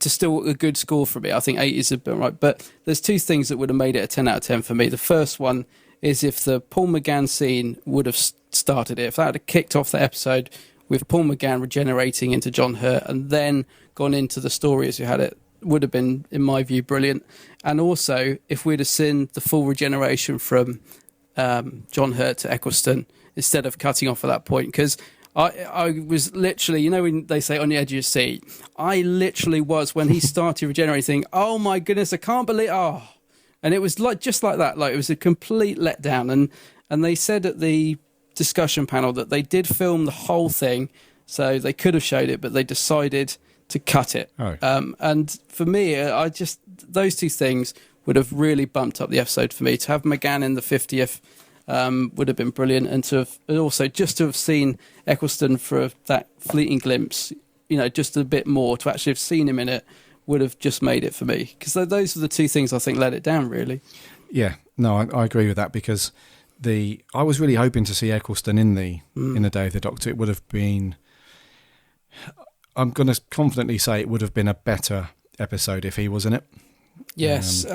to still a good score for me. I think 8 is a bit right, but there's two things that would have made it a 10 out of 10 for me. The first one is if the Paul McGann scene would have started it, if that had kicked off the episode with Paul McGann regenerating into John Hurt and then gone into the story as you had it, would have been, in my view, brilliant. And also if we'd have seen the full regeneration from John Hurt to Eccleston instead of cutting off at that point, because I was literally, when they say on the edge of your seat, I literally was when he started regenerating. Oh my goodness, I can't believe, and it was just like that. Like, it was a complete letdown. And they said at the discussion panel that they did film the whole thing, so they could have showed it, but they decided to cut it. And for me, those two things would have really bumped up the episode for me. To have McGann in the 50th would have been brilliant, and to have seen Eccleston for that fleeting glimpse, just a bit more, to actually have seen him in it would have just made it for me, because those are the two things I think let it down, really. I agree with that, because I was really hoping to see Eccleston in the Day of the Doctor. It would have been, I'm going to confidently say, it would have been a better episode if he was in it. Yes,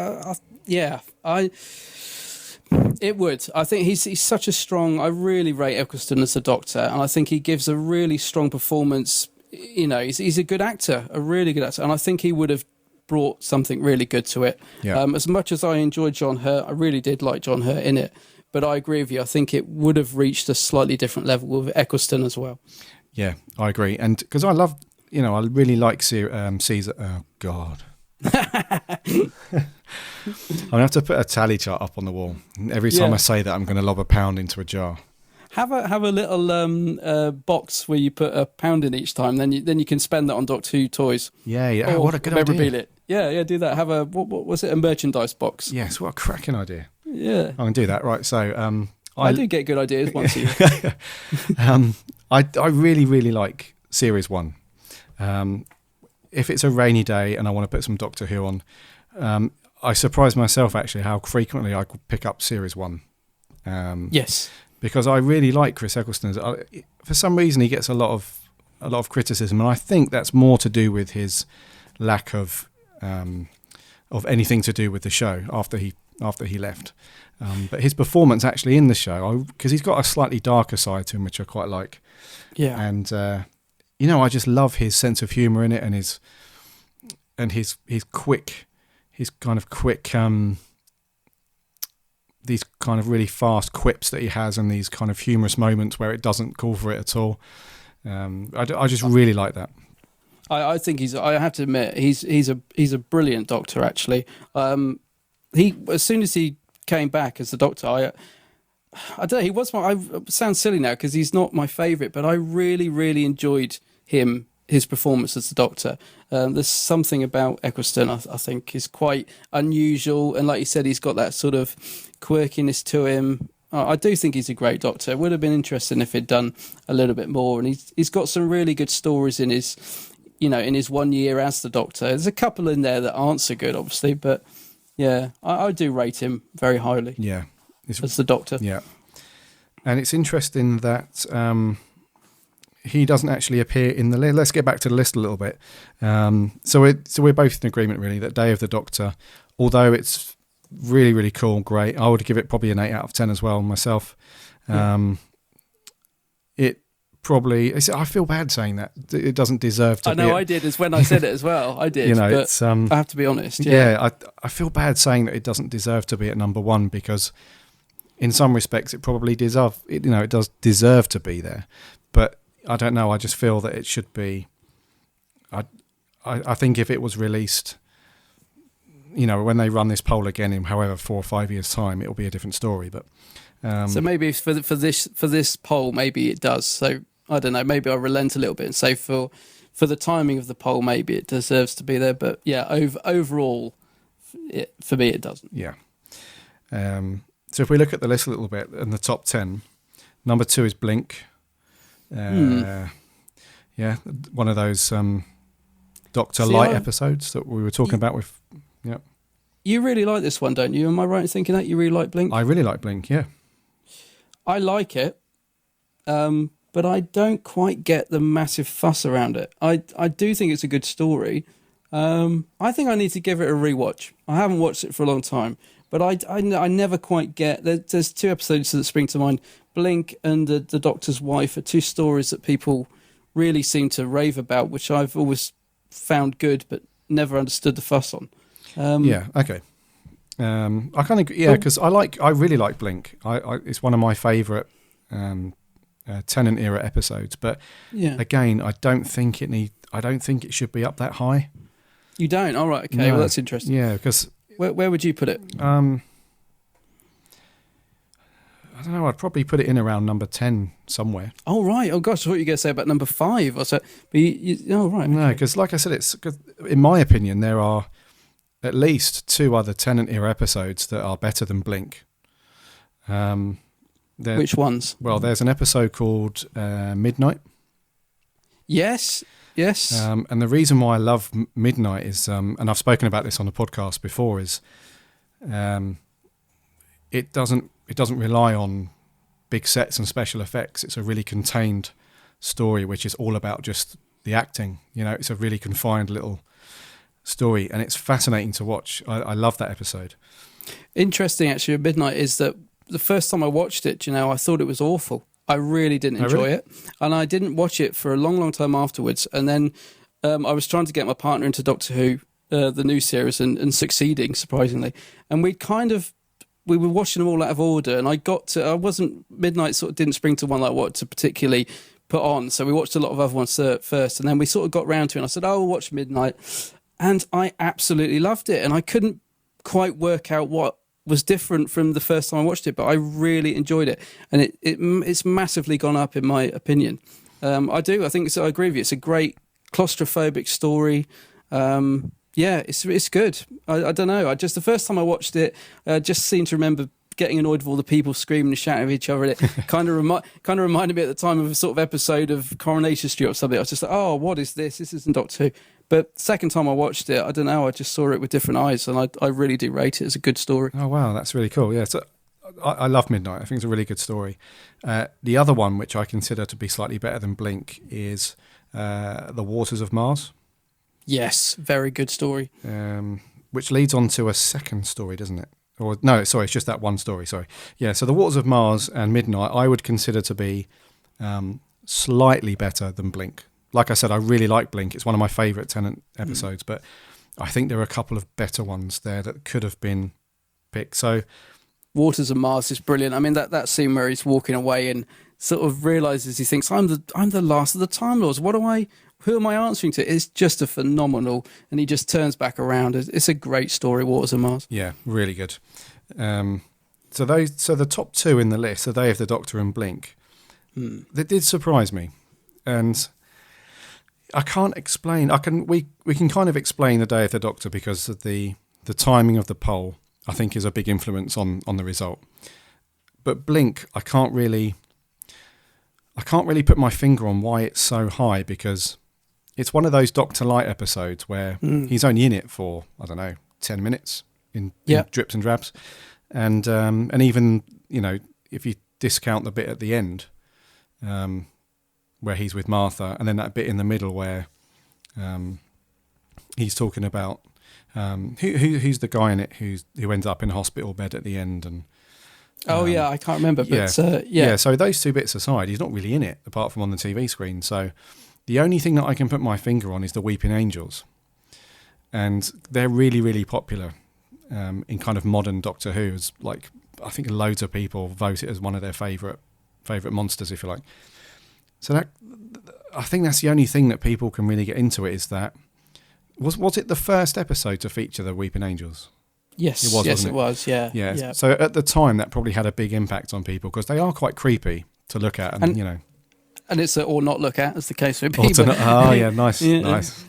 it would. I think he's such a strong. I really rate Eccleston as the Doctor, and I think he gives a really strong performance. He's a good actor, a really good actor, and I think he would have brought something really good to it. As much as I enjoyed John Hurt, I really did like John Hurt in it, but I agree with you. I think it would have reached a slightly different level with Eccleston as well. Yeah, I agree, and because I love, I really like Caesar. Oh God. I'm gonna have to put a tally chart up on the wall. Every time I say that, I'm going to lob £1 into a jar. Have a little box where you put £1 in each time. Then you can spend that on Doctor Who toys. Yeah. What a good idea. Yeah, do that. Have what was it? A merchandise box. Yes, what a cracking idea. Yeah, I can do that. Right, so I do get good ideas once a year. I really, really like Series 1. If it's a rainy day and I want to put some Doctor Who on, I surprise myself actually how frequently I could pick up Series 1. Yes, because I really like Chris Eccleston. For some reason, he gets a lot of criticism, and I think that's more to do with his lack of anything to do with the show after he left. But his performance actually in the show, because he's got a slightly darker side to him, which I quite like. Yeah, and I just love his sense of humour in it, and his kind of quick, these kind of really fast quips that he has, and these kind of humorous moments where it doesn't call for it at all. I just really like that. I think I have to admit, he's a brilliant Doctor. Actually, as soon as he came back as the Doctor, I don't know. He was I sound silly now because he's not my favourite, but I really, really enjoyed his performance as the Doctor. There's something about Eccleston I think is quite unusual, and like you said, he's got that sort of quirkiness to him. I do think he's a great Doctor. It would have been interesting if he'd done a little bit more, and he's got some really good stories in his 1 year as the Doctor. There's a couple in there that aren't so good, obviously, but yeah, I do rate him very highly. Yeah, as the Doctor. Yeah, and it's interesting that he doesn't actually appear in the list. Let's get back to the list a little bit. So we're both in agreement, really, that Day of the Doctor, although it's really, really cool, great, I would give it probably an 8 out of 10 as well myself. it probably. I feel bad saying that it doesn't deserve to. I know I did as when I said it as well. I did. But it's I have to be honest. Yeah, I feel bad saying that it doesn't deserve to be at number one because, in some respects, it probably deserve. It does deserve to be there, but I don't know. I just feel that it should be. I think if it was released, when they run this poll again in however 4 or 5 years' time, it'll be a different story. But so maybe for this poll, maybe it does. So I don't know. Maybe I'll relent a little bit and say for the timing of the poll, maybe it deserves to be there. But yeah, overall, for me, it doesn't. Yeah. So if we look at the list a little bit and the top 10, number 2 is Blink. Yeah, one of those Dr. Light episodes that we were talking about with. Yeah. You really like this one, don't you? Am I right in thinking that you really like Blink? I really like Blink. Yeah. I like it, but I don't quite get the massive fuss around it. I do think it's a good story. I think I need to give it a rewatch. I haven't watched it for a long time, but I never quite get. There's 2 episodes that spring to mind. Blink and the Doctor's Wife are 2 stories that people really seem to rave about, which I've always found good, but never understood the fuss on. Yeah. Okay. I kind of because I really like Blink. It's one of my favourite Tennant era episodes. But again, I don't think it should be up that high. You don't? All right. Okay. No. Well, that's interesting. Yeah. Because where would you put it? I don't know. I'd probably put it in around number 10 somewhere. Oh right. Oh gosh, I thought you were going to say about number 5 or so. But right. Okay. No, because like I said, in my opinion, there are at least 2 other Tennant era episodes that are better than Blink. Which ones? Well, there's an episode called Midnight. Yes. And the reason why I love Midnight is, and I've spoken about this on the podcast before, is it doesn't rely on big sets and special effects. It's a really contained story, which is all about just the acting. It's a really confined little story, and it's fascinating to watch. I love that episode. Interesting, actually, at Midnight is that the first time I watched it, I thought it was awful. I really didn't enjoy it, and I didn't watch it for a long, long time afterwards. And then I was trying to get my partner into Doctor Who, the new series, and succeeding, surprisingly. And we were watching them all out of order, and Midnight sort of didn't spring to one that I wanted to particularly put on. So we watched a lot of other ones first, and then we sort of got round to it, and I said, we'll watch Midnight. And I absolutely loved it, and I couldn't quite work out what was different from the first time I watched it, but I really enjoyed it, and it's massively gone up in my opinion. I agree with you. It's a great claustrophobic story. It's good. I don't know. The first time I watched it, I just seemed to remember getting annoyed with all the people screaming and shouting at each other. And it kind of reminded me at the time of a sort of episode of Coronation Street or something. I was just like, oh, what is this? This isn't Doctor Who. But second time I watched it, I don't know, I just saw it with different eyes, and I really do rate it as a good story. Oh, wow, that's really cool. Yeah, so I love Midnight. I think it's a really good story. The other one, which I consider to be slightly better than Blink, is The Waters of Mars. Yes, very good story. Which leads on to a second story, doesn't it? Or no, sorry, it's just that one story, sorry. Yeah, so The Waters of Mars and Midnight I would consider to be slightly better than Blink. Like I said, I really like Blink. It's one of my favourite Tennant episodes, but I think there are a couple of better ones there that could have been picked. So, Waters of Mars is brilliant. I mean, that scene where he's walking away and sort of realises, he thinks, I'm the last of the Time Lords. Who am I answering to? It's just a phenomenal, and he just turns back around. It's a great story, Waters of Mars. Yeah, really good. So the top 2 in the list, so Day of the Doctor and Blink, they did surprise me, and I can't explain. We can kind of explain the Day of the Doctor because of the timing of the poll. I think is a big influence on the result. But Blink, I can't really put my finger on why it's so high, because it's one of those Dr. Light episodes where he's only in it for 10 minutes in drips and drabs, and even if you discount the bit at the end. Where he's with Martha, and then that bit in the middle where he's talking about who's the guy in it who ends up in a hospital bed at the end, and Oh I can't remember, but So those two bits aside, he's not really in it apart from on the TV screen. So the only thing that I can put my finger on is the Weeping Angels, and they're really, really popular in kind of modern Doctor Who. It's like, I think loads of people vote it as one of their favourite monsters, if you like. So that, I think that's the only thing that people can really get into it, is that was it the first episode to feature the Weeping Angels? Yes, it was. Yes, wasn't it was. Yeah. Yeah. So at the time, that probably had a big impact on people because they are quite creepy to look at, and you know. And it's or not look at, as the case would be. Nice, nice.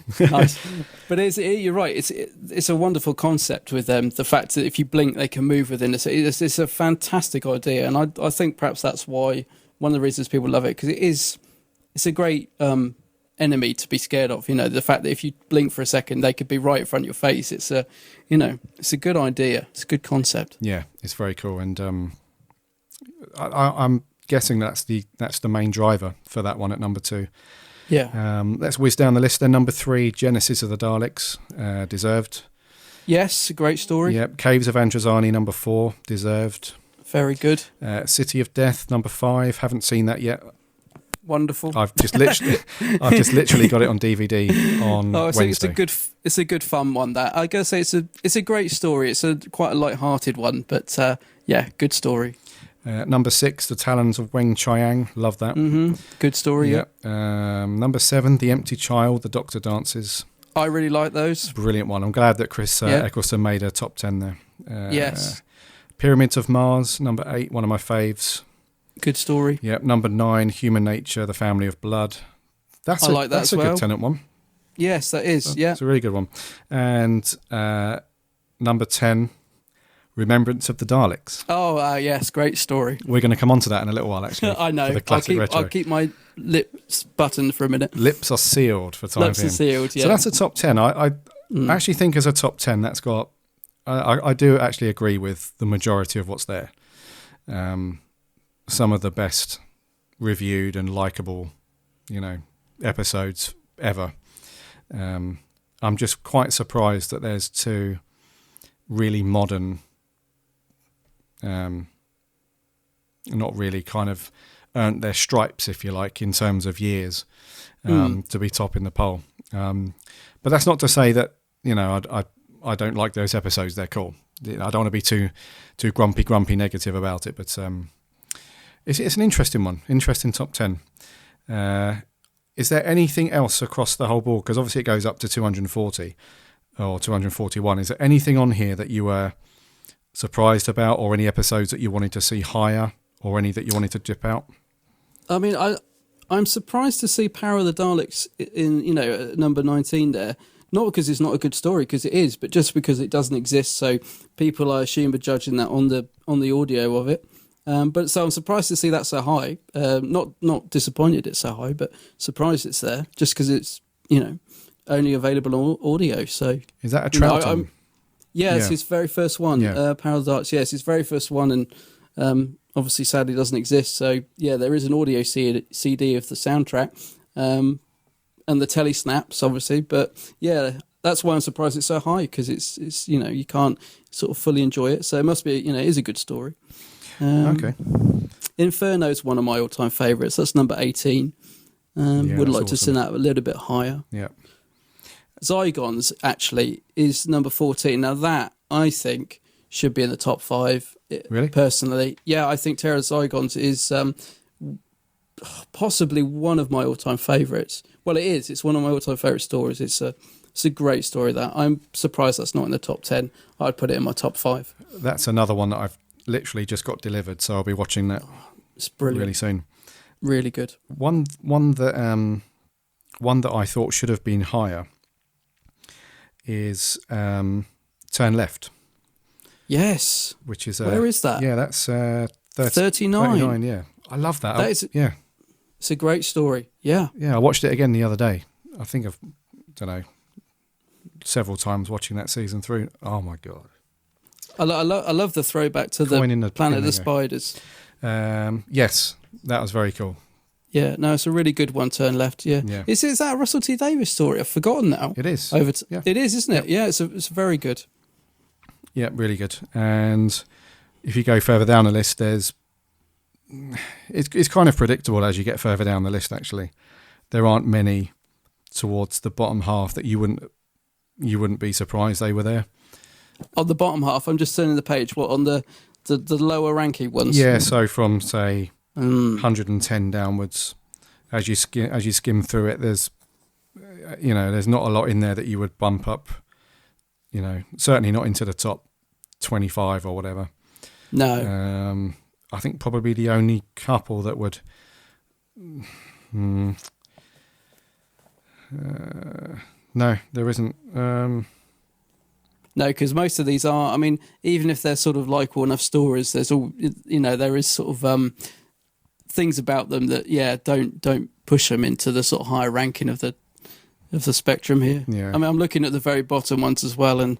But you're right. It's a wonderful concept with them. The fact that if you blink, they can move within it. It's a fantastic idea, and I think perhaps that's why one of the reasons people love it, because it's a great enemy to be scared of. You know, the fact that if you blink for a second, they could be right in front of your face. It's a good idea. It's a good concept. Yeah, it's very cool, and I'm guessing that's the main driver for that one at number 2. Yeah. Let's whiz down the list then. Number 3, Genesis of the Daleks, deserved. Yes, a great story. Yep. Caves of Androzani, number 4, deserved. Very good. City of Death, number 5. Haven't seen that yet. Wonderful. I've just literally got it on DVD on Wednesday. It's a good fun one. That I gotta say, it's a great story. It's quite a light-hearted one, but good story. Number 6, The Talons of Weng Chiang. Love that. Mm-hmm. Good story. Yeah. Number 7, The Empty Child, The Doctor Dances. I really like those. Brilliant one. I'm glad that Chris Eccleston made a top 10 there. Yes. Pyramids of Mars, number 8, one of my faves. Good story. Yep. Number 9, Human Nature, The Family of Blood. That's a good Tennant one. Yes, that is. It's a really good one. And number 10, Remembrance of the Daleks. Oh, yes, great story. We're going to come on to that in a little while, actually. I know. For the classic retro. I'll keep my lips buttoned for a minute. Lips are sealed for time being. Lips are sealed, yeah. So that's a top 10. I actually think as a top 10, that's got... I do actually agree with the majority of what's there. Some of the best reviewed and likeable, episodes ever. I'm just quite surprised that there's 2 really modern... not really kind of earned their stripes, if you like, in terms of years to be top in the poll. But that's not to say that I don't like those episodes. They're cool. I don't want to be too grumpy negative about it, but it's an interesting one, interesting top 10. Is there anything else across the whole board? Because obviously it goes up to 240 or 241. Is there anything on here that you were surprised about, or any episodes that you wanted to see higher, or any that you wanted to dip out? I mean, I'm surprised to see Power of the Daleks in at number 19 there. Not because it's not a good story, because it is, but just because it doesn't exist. So people, I assume, are judging that on the audio of it. But so I'm surprised to see that so high. Not disappointed it's so high, but surprised it's there, just because it's only available on audio. So is that a Charlton? It's his very first one. Yeah. Power of the Daleks. Yes, his very first one, and obviously, sadly, doesn't exist. So there is an audio CD of the soundtrack. And the telly snaps, obviously, but that's why I'm surprised it's so high, because it's you can't sort of fully enjoy it. So it must be it is a good story. Okay. Inferno is one of my all-time favourites. That's number 18. Would like to see that a little bit higher. Yeah. Zygons actually is number 14. Now that I think should be in the top 5. Really? Personally, I think Terror of Zygons is possibly one of my all-time favourites. Well, it is. It's one of my all-time favourite stories. It's a great story. That I'm surprised that's not in the top 10. I'd put it in my top 5. That's another one that I've literally just got delivered, so I'll be watching that. It's brilliant. Really soon. Really good. One that I thought should have been higher is Turn Left. Yes. Which is where is that? Yeah, that's 39. 39. Yeah, I love that. It's a great story. Yeah. Yeah, I watched it again the other day. I think several times watching that season through. Oh my god. I love the throwback to the Planet of the Spiders. Yes, that was very cool. Yeah, no, it's a really good one. Turn Left. Yeah. Is that a Russell T Davies story? I've forgotten now. It is. It is, isn't it? Yeah, it's very good. Yeah, really good. And if you go further down the list, it's kind of predictable as you get further down the list. Actually, there aren't many towards the bottom half that you wouldn't be surprised they were there. On the bottom half, I'm just turning the page. What, on the lower ranking ones? Yeah, so from say 110 downwards, as you skim through it, there's not a lot in there that you would bump up. Certainly not into the top 25 or whatever. No. I think probably the only couple that would. No, there isn't. No, because most of these are. I mean, even if they're sort of likeable enough stories, there's all. There is sort of things about them that don't push them into the sort of higher ranking of the spectrum here. Yeah. I mean, I'm looking at the very bottom ones as well, and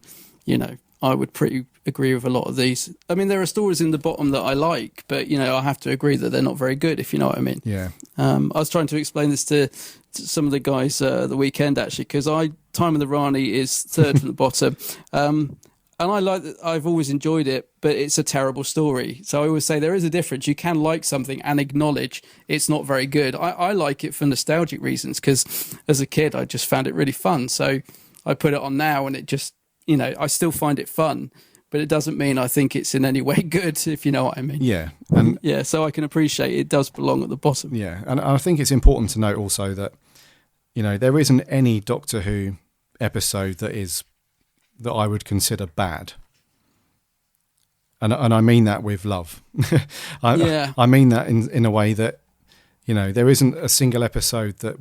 I would pretty agree with a lot of these. I mean, there are stories in the bottom that I like, but I have to agree that they're not very good, if you know what I mean. Yeah. I was trying to explain this to some of the guys the weekend, actually, because Time of the Rani is third from the bottom. And I like that. I've always enjoyed it, but it's a terrible story. So I always say there is a difference. You can like something and acknowledge it's not very good. I like it for nostalgic reasons, because as a kid, I just found it really fun. So I put it on now, and it just, I still find it fun, but it doesn't mean I think it's in any way good, if you know what I mean. Yeah. And yeah, so I can appreciate it does belong at the bottom. Yeah. And I think it's important to note also that, there isn't any Doctor Who episode that I would consider bad. And I mean that with love. I mean that in a way that, there isn't a single episode that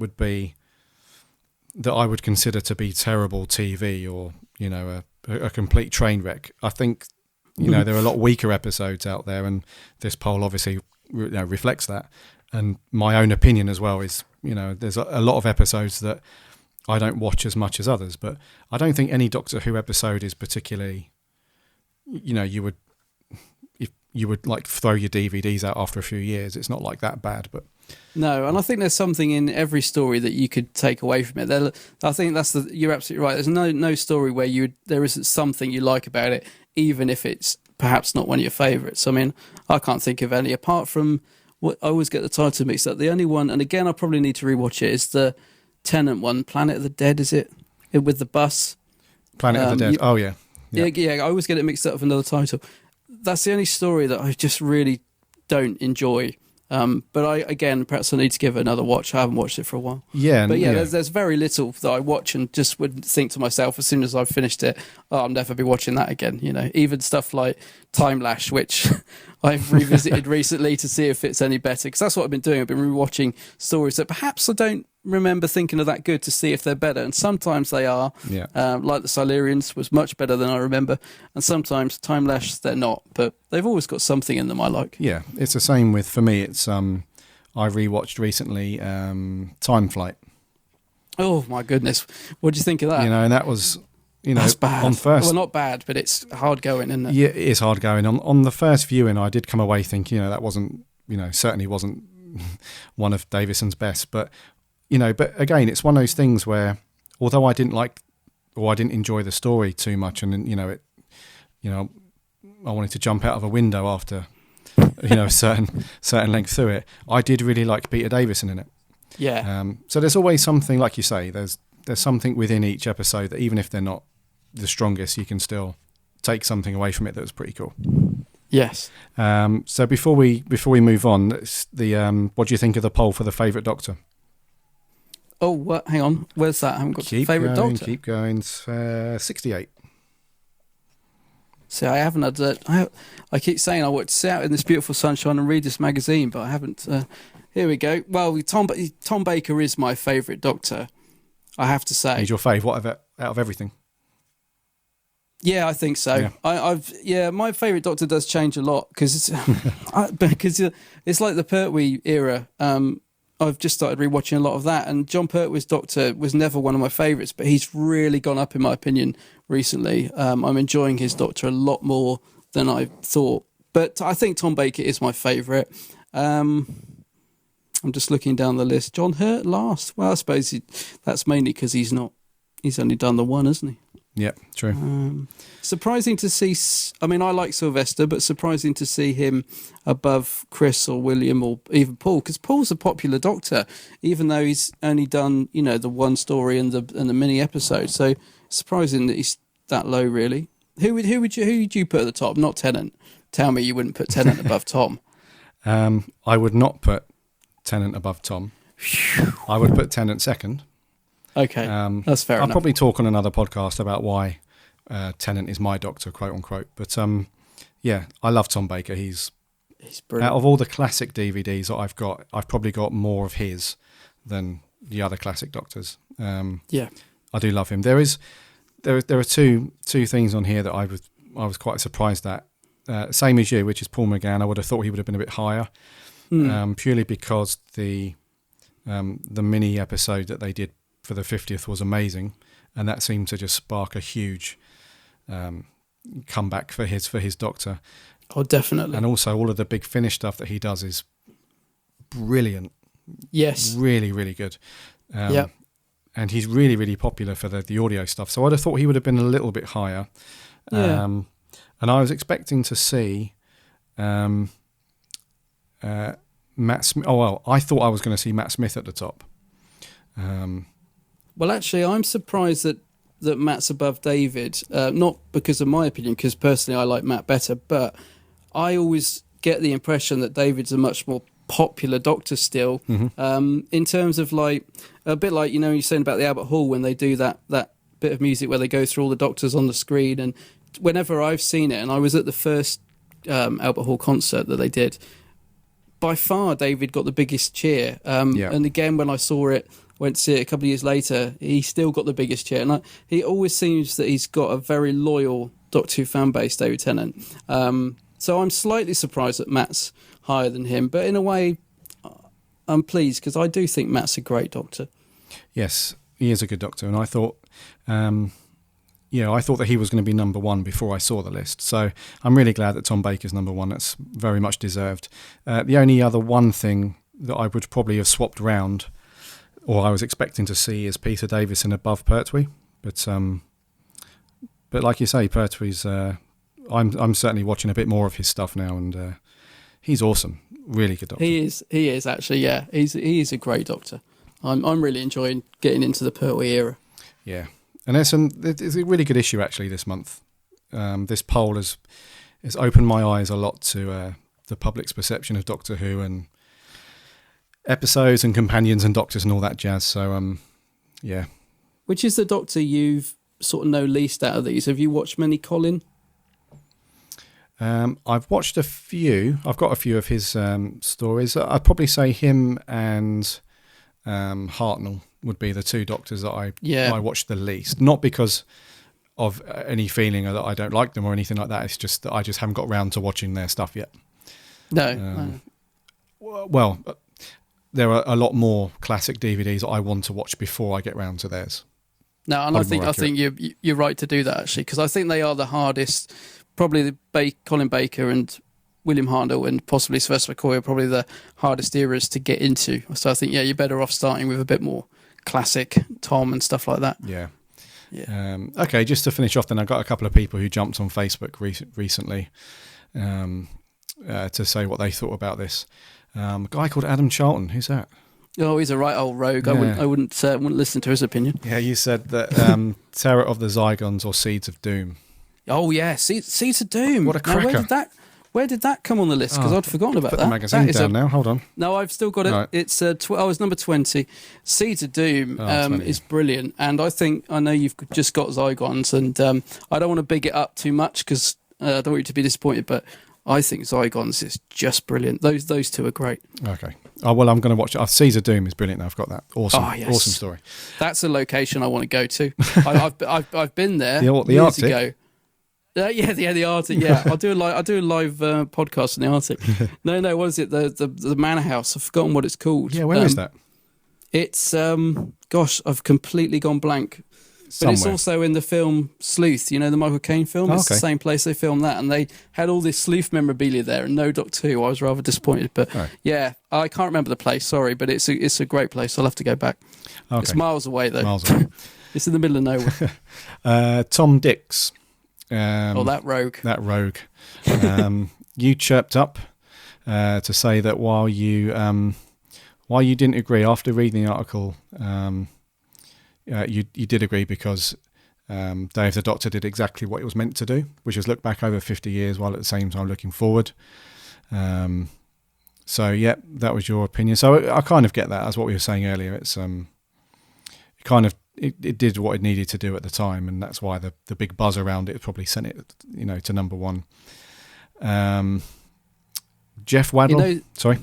I would consider to be terrible TV or, a complete train wreck. I think, there are a lot weaker episodes out there, and this poll obviously reflects that. And my own opinion as well is, there's a lot of episodes that I don't watch as much as others, but I don't think any Doctor Who episode is particularly, you would like throw your DVDs out after a few years. It's not like that bad, but no. And I think there's something in every story that you could take away from it. I think you're absolutely right. There's no story where there isn't something you like about it, even if it's perhaps not one of your favourites. I mean, I can't think of any apart from what I always get the title mixed up. The only one, and again, I probably need to rewatch it, is the Tennant one, Planet of the Dead, is it? With the bus. Planet of the Dead. Oh yeah. Yeah. I always get it mixed up with another title. That's the only story that I just really don't enjoy. But perhaps I need to give it another watch. I haven't watched it for a while. Yeah. But there's very little that I watch and just would think to myself as soon as I've finished it, I'll never be watching that again. Even stuff like Time Lash, which I've revisited recently to see if it's any better, because that's what I've been doing. I've been rewatching stories that perhaps I don't remember thinking are that good to see if they're better, and sometimes they are. Yeah. Like the Silurians was much better than I remember, and sometimes Time Lash they're not, but they've always got something in them I like. Yeah, it's the same with, for me, it's I rewatched recently Time Flight. Oh my goodness, what do you think of that? And that was, that's bad. On first, well, not bad, but it's hard going, isn't it? Yeah, it is hard going. On the first viewing, I did come away thinking, that wasn't, certainly wasn't one of Davison's best, but again, it's one of those things where, although I didn't like, or I didn't enjoy the story too much, and I wanted to jump out of a window after, a certain length through it, I did really like Peter Davison in it. Yeah. So there's always something, like you say, there's something within each episode that even if they're not the strongest, you can still take something away from it that was pretty cool. Yes. So before we move on, what do you think of the poll for the favourite Doctor? Oh, hang on. Where's that? I haven't got the favourite Doctor. Keep going. 68. See, I haven't had that. I keep saying I want to sit out in this beautiful sunshine and read this magazine, but I haven't. Here we go. Well, Tom Baker is my favourite Doctor, I have to say. He's your favourite out of everything? Yeah, I think so. Yeah. My favourite Doctor does change a lot because it's like the Pertwee era. I've just started rewatching a lot of that, and John Pertwee's Doctor was never one of my favourites, but he's really gone up in my opinion recently. I'm enjoying his Doctor a lot more than I thought, but I think Tom Baker is my favourite. I'm just looking down the list. John Hurt last. Well, I suppose that's mainly because he's only done the one, hasn't he? Yeah, true. Surprising to see. I mean, I like Sylvester, but surprising to see him above Chris or William or even Paul, because Paul's a popular Doctor, even though he's only done the one story and the mini episode. So surprising that he's that low, really. Who would you put at the top? Not Tennant. Tell me you wouldn't put Tennant above Tom. I would not put Tennant above Tom. I would put Tennant second. Okay, that's fair enough. I'll probably talk on another podcast about why Tennant is my Doctor, quote unquote. But yeah, I love Tom Baker. He's brilliant. Out of all the classic DVDs that I've got, I've probably got more of his than the other classic Doctors. Yeah, I do love him. There are two things on here that I was quite surprised at. Same as you, which is Paul McGann. I would have thought he would have been a bit higher, purely because the mini episode that they did for the 50th was amazing, and that seemed to just spark a huge comeback for his Doctor. Oh, definitely. And also all of the Big Finish stuff that he does is brilliant. Yes, really, really good. Yeah. And he's really, really popular for the audio stuff. So I'd have thought he would have been a little bit higher. Yeah. And I was expecting to see Matt Smith. Oh, well, I thought I was going to see Matt Smith at the top. Well, actually, I'm surprised that Matt's above David. Not because of my opinion, because personally I like Matt better, but I always get the impression that David's a much more popular Doctor still, in terms of like a bit like you're saying about the Albert Hall when they do that bit of music where they go through all the Doctors on the screen. And whenever I've seen it, and I was at the first Albert Hall concert that they did, by far David got the biggest cheer. And again, when I saw it, went to see it a couple of years later, he still got the biggest cheer. And he always seems that he's got a very loyal Doctor Who fan base, David Tennant. So I'm slightly surprised that Matt's higher than him, but in a way, I'm pleased because I do think Matt's a great Doctor. Yes, he is a good Doctor, and I thought, I thought that he was going to be number one before I saw the list. So I'm really glad that Tom Baker's number one. That's very much deserved. The only other one thing that I would probably have swapped round, or I was expecting to see, is Peter Davison above Pertwee. But like you say, Pertwee's. I'm certainly watching a bit more of his stuff now, and he's awesome. Really good Doctor. He is actually, yeah. He is a great Doctor. I'm really enjoying getting into the Pertwee era. Yeah, and there's a really good issue actually this month. This poll has opened my eyes a lot to the public's perception of Doctor Who and episodes and companions and Doctors and all that jazz. So yeah. Which is the Doctor you've sort of know least out of these? Have you watched many Colin? I've watched a few. I've got a few of his stories. I'd probably say him and Hartnell would be the two Doctors that I watched the least. Not because of any feeling that I don't like them or anything like that. It's just that I just haven't got round to watching their stuff yet. No. Well, there are a lot more classic DVDs that I want to watch before I get round to theirs. No, and I think you're right to do that actually, because I think they are the hardest. Probably Colin Baker and William Hartnell and possibly Sylvester McCoy are probably the hardest eras to get into. So I think, you're better off starting with a bit more classic Tom and stuff like that. Yeah. Okay, just to finish off then, I got a couple of people who jumped on Facebook recently to say what they thought about this. A guy called Adam Charlton, who's that? Oh, he's a right old rogue. Yeah. I wouldn't listen to his opinion. Yeah, you said that Terror of the Zygons or Seeds of Doom. Oh yeah, Seeds of Doom. What a cracker! Where did that come on the list? Because I'd forgotten about that. Put the magazine down now. Hold on. No, I've still got it. Right. It's it's number 20. Seeds of Doom is brilliant, and I know you've just got Zygons, and I don't want to big it up too much because I don't want you to be disappointed, but I think Zygons is just brilliant. Those two are great. Okay. Oh well, I'm going to watch it. Seeds of Doom is brilliant. I've got that. Awesome. Oh, yes. Awesome story. That's a location I want to go to. I've been there the years Arctic? ago. The Arctic. Yeah, I'll do a live podcast in the Arctic. No. What is it? The Manor House. I've forgotten what it's called. Yeah, where is that? It's I've completely gone blank. But it's also in the film Sleuth. The Michael Caine film. It's the same place they filmed that, and they had all this sleuth memorabilia there, and no Doctor Who. I was rather disappointed, but yeah, I can't remember the place. Sorry, but it's a great place. I'll have to go back. Okay. It's miles away though. Miles away. It's in the middle of nowhere. Tom Dix. That rogue. That rogue. You chirped up to say that while you didn't agree after reading the article, you did agree because Dave the Doctor did exactly what it was meant to do, which is look back over 50 years while at the same time looking forward. So yeah, that was your opinion. So I kind of get that. That's what we were saying earlier. It's it did what it needed to do at the time, and that's why the big buzz around it probably sent it, to number one. Jeff Waddle. Sorry.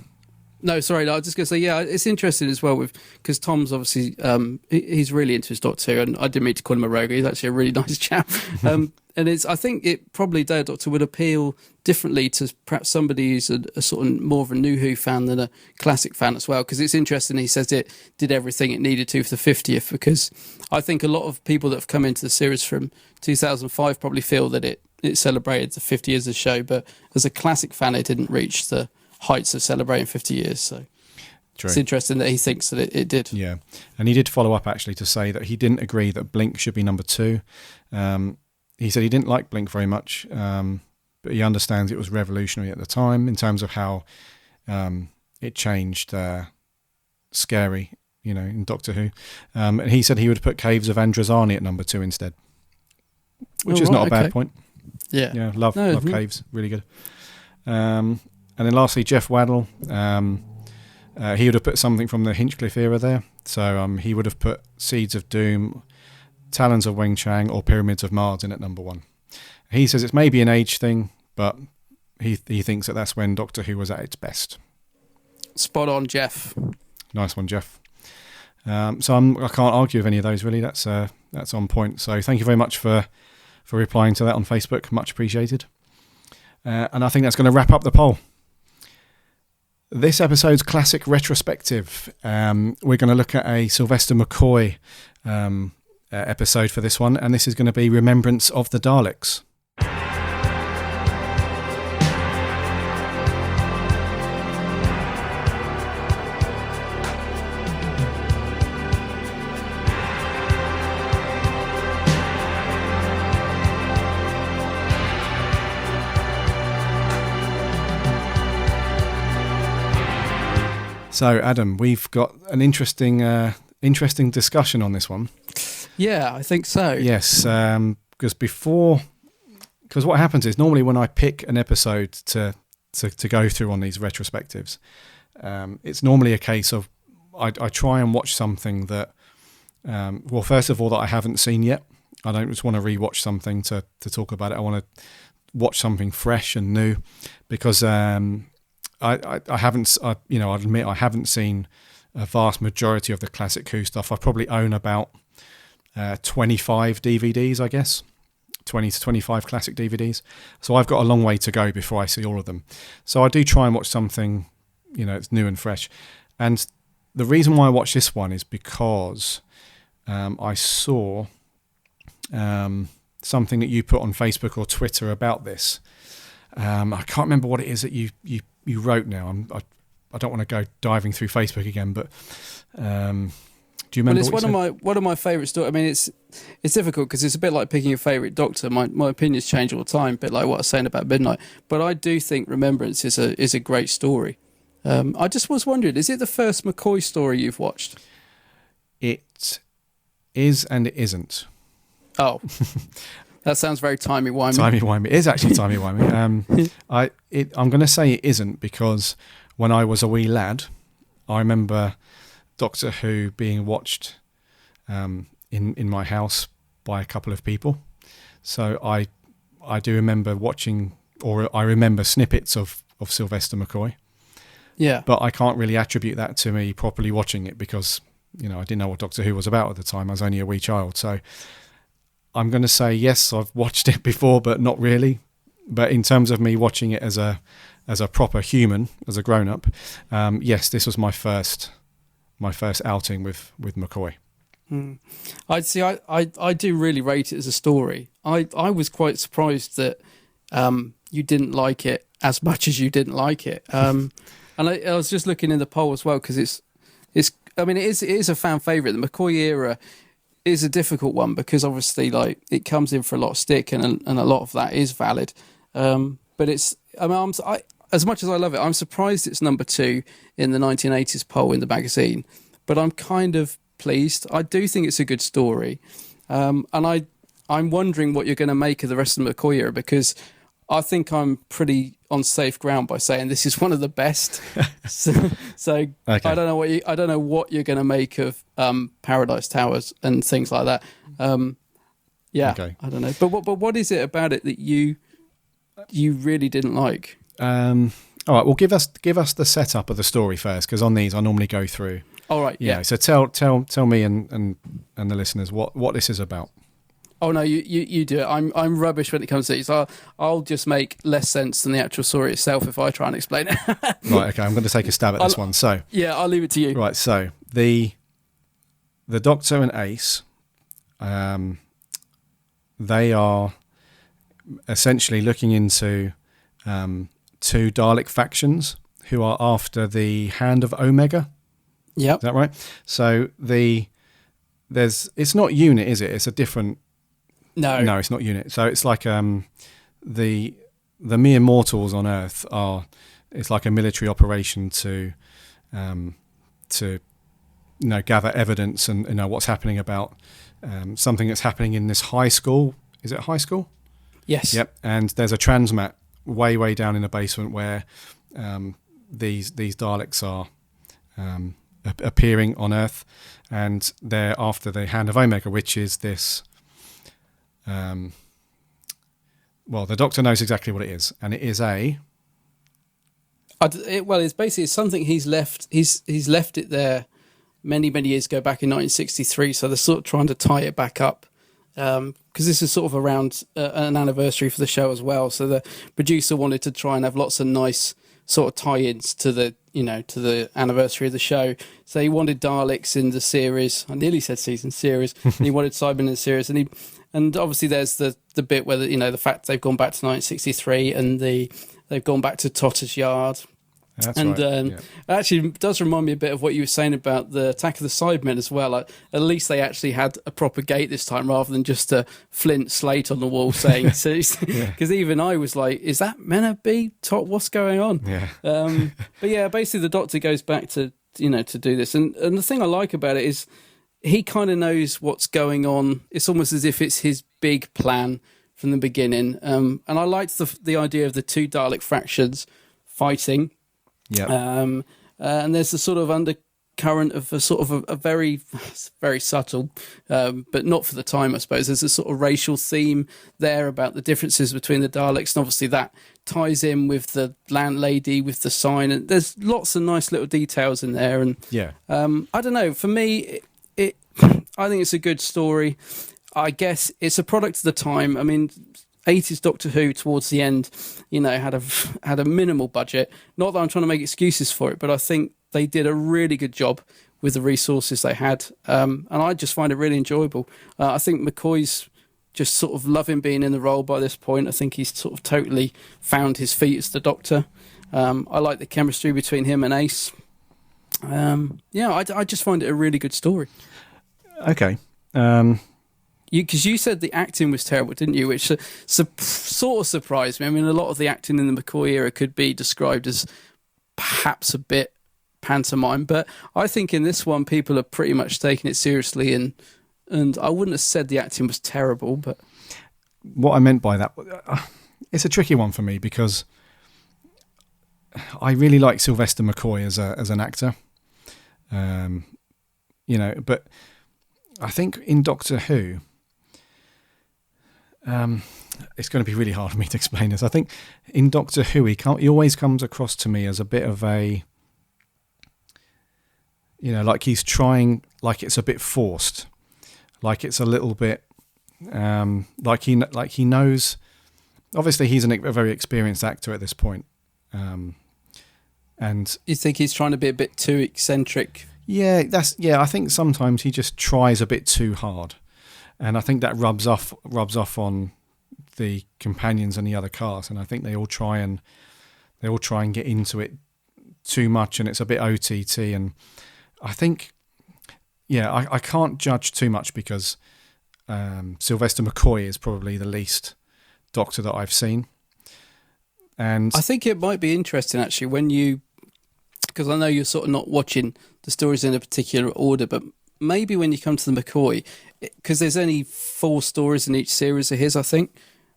No, sorry. I was just going to say, yeah, it's interesting as well because Tom's obviously he's really into his Doctor Who, and I didn't mean to call him a rogue. He's actually a really nice chap, and I think it probably Day of Doctor would appeal differently to perhaps somebody who's a sort of more of a new Who fan than a classic fan as well. Because it's interesting. He says it did everything it needed to for the 50th. Because I think a lot of people that have come into the series from 2005 probably feel that it celebrated the 50 years of the show, but as a classic fan, it didn't reach the heights of celebrating 50 years. So True. It's interesting that he thinks that it did. Yeah, and he did follow up actually to say that he didn't agree that Blink should be number 2. He said he didn't like Blink very much, but he understands it was revolutionary at the time in terms of how it changed Scary, in Doctor Who. And he said he would put Caves of Androzani at number 2 instead, which is not a bad point. Yeah, love Caves, really good. And then lastly, Jeff Waddle. He would have put something from the Hinchcliffe era there. So he would have put Seeds of Doom, Talons of Weng Chang, or Pyramids of Mars in at number 1. He says it's maybe an age thing, but he thinks that that's when Doctor Who was at its best. Spot on, Jeff. Nice one, Jeff. So I can't argue with any of those, really. That's on point. So thank you very much for replying to that on Facebook. Much appreciated. And I think that's going to wrap up the poll. This episode's classic retrospective. We're going to look at a Sylvester McCoy episode for this one, and this is going to be Remembrance of the Daleks. So, Adam, we've got an interesting discussion on this one. Yeah, I think so. Yes, because what happens is normally when I pick an episode to go through on these retrospectives, it's normally a case of I try and watch something that, first of all, that I haven't seen yet. I don't just want to rewatch something to talk about it. I want to watch something fresh and new because I haven't, I'll admit I haven't seen a vast majority of the classic Who stuff. I probably own about 25 DVDs, I guess, 20 to 25 classic DVDs. So I've got a long way to go before I see all of them. So I do try and watch something, it's new and fresh. And the reason why I watch this one is because I saw something that you put on Facebook or Twitter about this. I can't remember what it is that you wrote now. I don't want to go diving through Facebook again, but do you remember? Well, it's one of my favourite stories. I mean, it's difficult because it's a bit like picking your favourite Doctor. My opinions change all the time, a bit like what I was saying about Midnight. But I do think Remembrance is a great story. I just was wondering, is it the first McCoy story you've watched? It is and it isn't. Oh. That sounds very timey-wimey. Timey-wimey. It is actually timey-wimey. I'm going to say it isn't because when I was a wee lad, I remember Doctor Who being watched in my house by a couple of people. So I do remember watching, or I remember snippets of Sylvester McCoy. Yeah. But I can't really attribute that to me properly watching it because, I didn't know what Doctor Who was about at the time. I was only a wee child. So I'm going to say, yes, I've watched it before, but not really. But in terms of me watching it as a proper human, as a grown-up, yes, this was my first outing with McCoy. I do really rate it as a story. I was quite surprised that you didn't like it as much as you didn't like it. And I was just looking in the poll as well because it is a fan favourite. The McCoy era is a difficult one because obviously, like, it comes in for a lot of stick, and a lot of that is valid. But it's, I mean, as much as I love it, I'm surprised it's number 2 in the 1980s poll in the magazine. But I'm kind of pleased. I do think it's a good story, and I'm wondering what you're going to make of the rest of the McCoy era, because I think I'm pretty on safe ground by saying this is one of the best. so okay. I don't know what you're going to make of Paradise Towers and things like that. Okay. I don't know. But what is it about it that you really didn't like? All right. Well, give us the setup of the story first, because on these I normally go through. All right. Yeah. So tell me and the listeners what this is about. Oh no, you do it. I'm rubbish when it comes to these. I'll just make less sense than the actual story itself if I try and explain it. Right. Okay. I'm going to take a stab at this one. So yeah, I'll leave it to you. Right. So the Doctor and Ace, they are essentially looking into 2 Dalek factions who are after the Hand of Omega. Yeah. Is that right? So it's not UNIT, is it? It's a different. No, it's not UNIT. So it's like the mere mortals on Earth are. It's like a military operation to gather evidence and what's happening about something that's happening in this high school. Is it a high school? Yes. Yep. And there's a transmat way down in the basement where these Daleks are appearing on Earth, and they're after the Hand of Omega, which is this. Well, the Doctor knows exactly what it is, and it is a. It's basically something he's left. He's left it there many years ago, back in 1963. So they're sort of trying to tie it back up, because this is sort of around an anniversary for the show as well. So the producer wanted to try and have lots of nice sort of tie-ins to the anniversary of the show. So he wanted Daleks in the series. I nearly said season series. And he wanted Cybermen in the series, and obviously there's the bit where the fact they've gone back to 1963 and they've gone back to Totter's Yard. That's and right. Yeah. It actually does remind me a bit of what you were saying about the Attack of the Cybermen as well. Like, at least they actually had a proper gate this time rather than just a flint slate on the wall saying. Because even I was like, "Is that meant to be Tot? What's going on?" Yeah. But yeah, basically the Doctor goes back to to do this, and the thing I like about it is he kind of knows what's going on. It's almost as if it's his big plan from the beginning. And I liked the idea of the 2 Dalek factions fighting. Yeah. And there's a sort of undercurrent of a sort of a very, very subtle, but not for the time, I suppose. There's a sort of racial theme there about the differences between the Daleks, and obviously that ties in with the landlady, with the sign, and there's lots of nice little details in there. And yeah, I don't know. For me, I think it's a good story. I guess it's a product of the time. I mean, 80s Doctor Who towards the end, had a minimal budget. Not that I'm trying to make excuses for it, but I think they did a really good job with the resources they had, and I just find it really enjoyable. I think McCoy's just sort of loving being in the role by this point. I think he's sort of totally found his feet as the Doctor. I like the chemistry between him and Ace. I just find it a really good story. Okay. Because you said the acting was terrible, didn't you? Which sort of surprised me. I mean, a lot of the acting in the McCoy era could be described as perhaps a bit pantomime, but I think in this one people are pretty much taking it seriously, and I wouldn't have said the acting was terrible, but what I meant by that, it's a tricky one for me because I really like Sylvester McCoy as an actor, but I think in Doctor Who, it's going to be really hard for me to explain this. I think in Doctor Who, he always comes across to me as a bit of a, like he's trying, like it's a bit forced, like it's a little bit, like he knows. Obviously, he's a very experienced actor at this point, and you think he's trying to be a bit too eccentric. Yeah, I think sometimes he just tries a bit too hard, and I think that rubs off on the companions and the other cast, and I think they all try and get into it too much, and it's a bit OTT. And I think I can't judge too much because Sylvester McCoy is probably the least Doctor that I've seen. And I think it might be interesting actually because I know you're sort of not watching the stories in a particular order, but maybe when you come to the McCoy, because there's only 4 stories in each series of his, I think.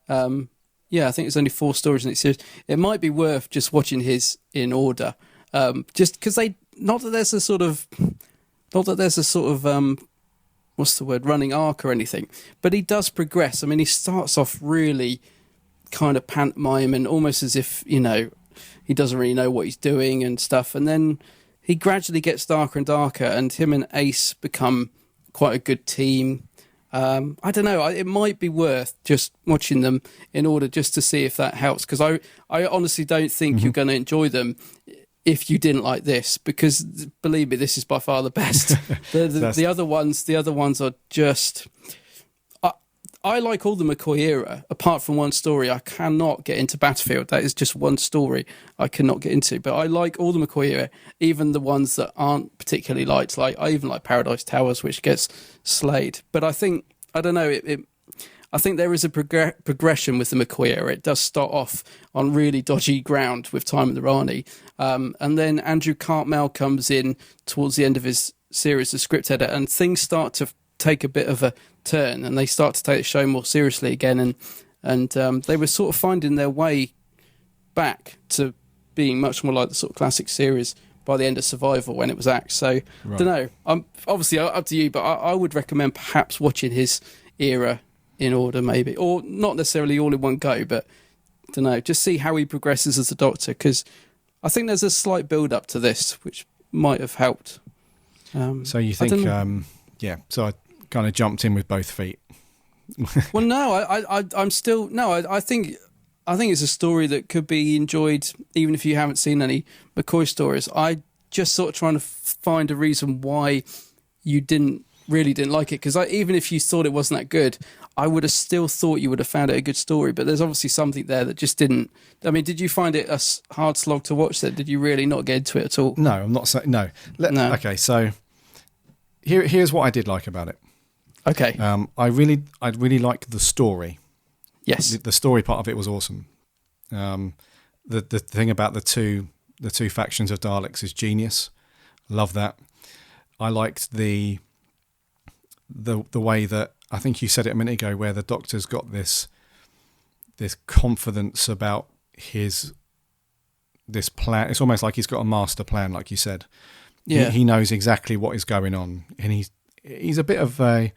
I think there's only 4 stories in each series. It might be worth just watching his in order, just because not that there's a sort of what's the word, running arc or anything, but he does progress. I mean, he starts off really kind of pantomime and almost as if, he doesn't really know what he's doing and stuff. And then he gradually gets darker and darker, and him and Ace become quite a good team. I don't know. It might be worth just watching them in order just to see if that helps. Because I honestly don't think you're going to enjoy them if you didn't like this. Because believe me, this is by far the best. The other ones are just. I like all the McCoy era, apart from one story. I cannot get into Battlefield. That is just one story I cannot get into. But I like all the McCoy era, even the ones that aren't particularly liked. Like I even like Paradise Towers, which gets slayed. But I think, I don't know, I think there is a progression with the McCoy era. It does start off on really dodgy ground with Time of the Rani. And then Andrew Cartmel comes in towards the end of his series, the script editor, and things start to take a bit of a turn, and they start to take the show more seriously again, and they were sort of finding their way back to being much more like the sort of classic series by the end of Survival when it was axed. So I don't know, I'm obviously up to you, but I would recommend perhaps watching his era in order, maybe, or not necessarily all in one go, but I don't know, just see how he progresses as a Doctor, because I think there's a slight build up to this which might have helped. So you think so I kind of jumped in with both feet. Well, no, I'm still no. I think it's a story that could be enjoyed even if you haven't seen any McCoy stories. I just sort of trying to find a reason why you didn't like it, because even if you thought it wasn't that good, I would have still thought you would have found it a good story. But there's obviously something there that just didn't. I mean, did you find it a hard slog to watch? Then did you really not get into it at all? No, I'm not saying no. No. Okay, so here's what I did like about it. Okay. I really liked the story. Yes. The story part of it was awesome. The thing about the two factions of Daleks is genius. Love that. I liked the way that, I think you said it a minute ago, where the Doctor's got this confidence about this plan. It's almost like he's got a master plan, like you said. Yeah. He knows exactly what is going on, and he's a bit of a.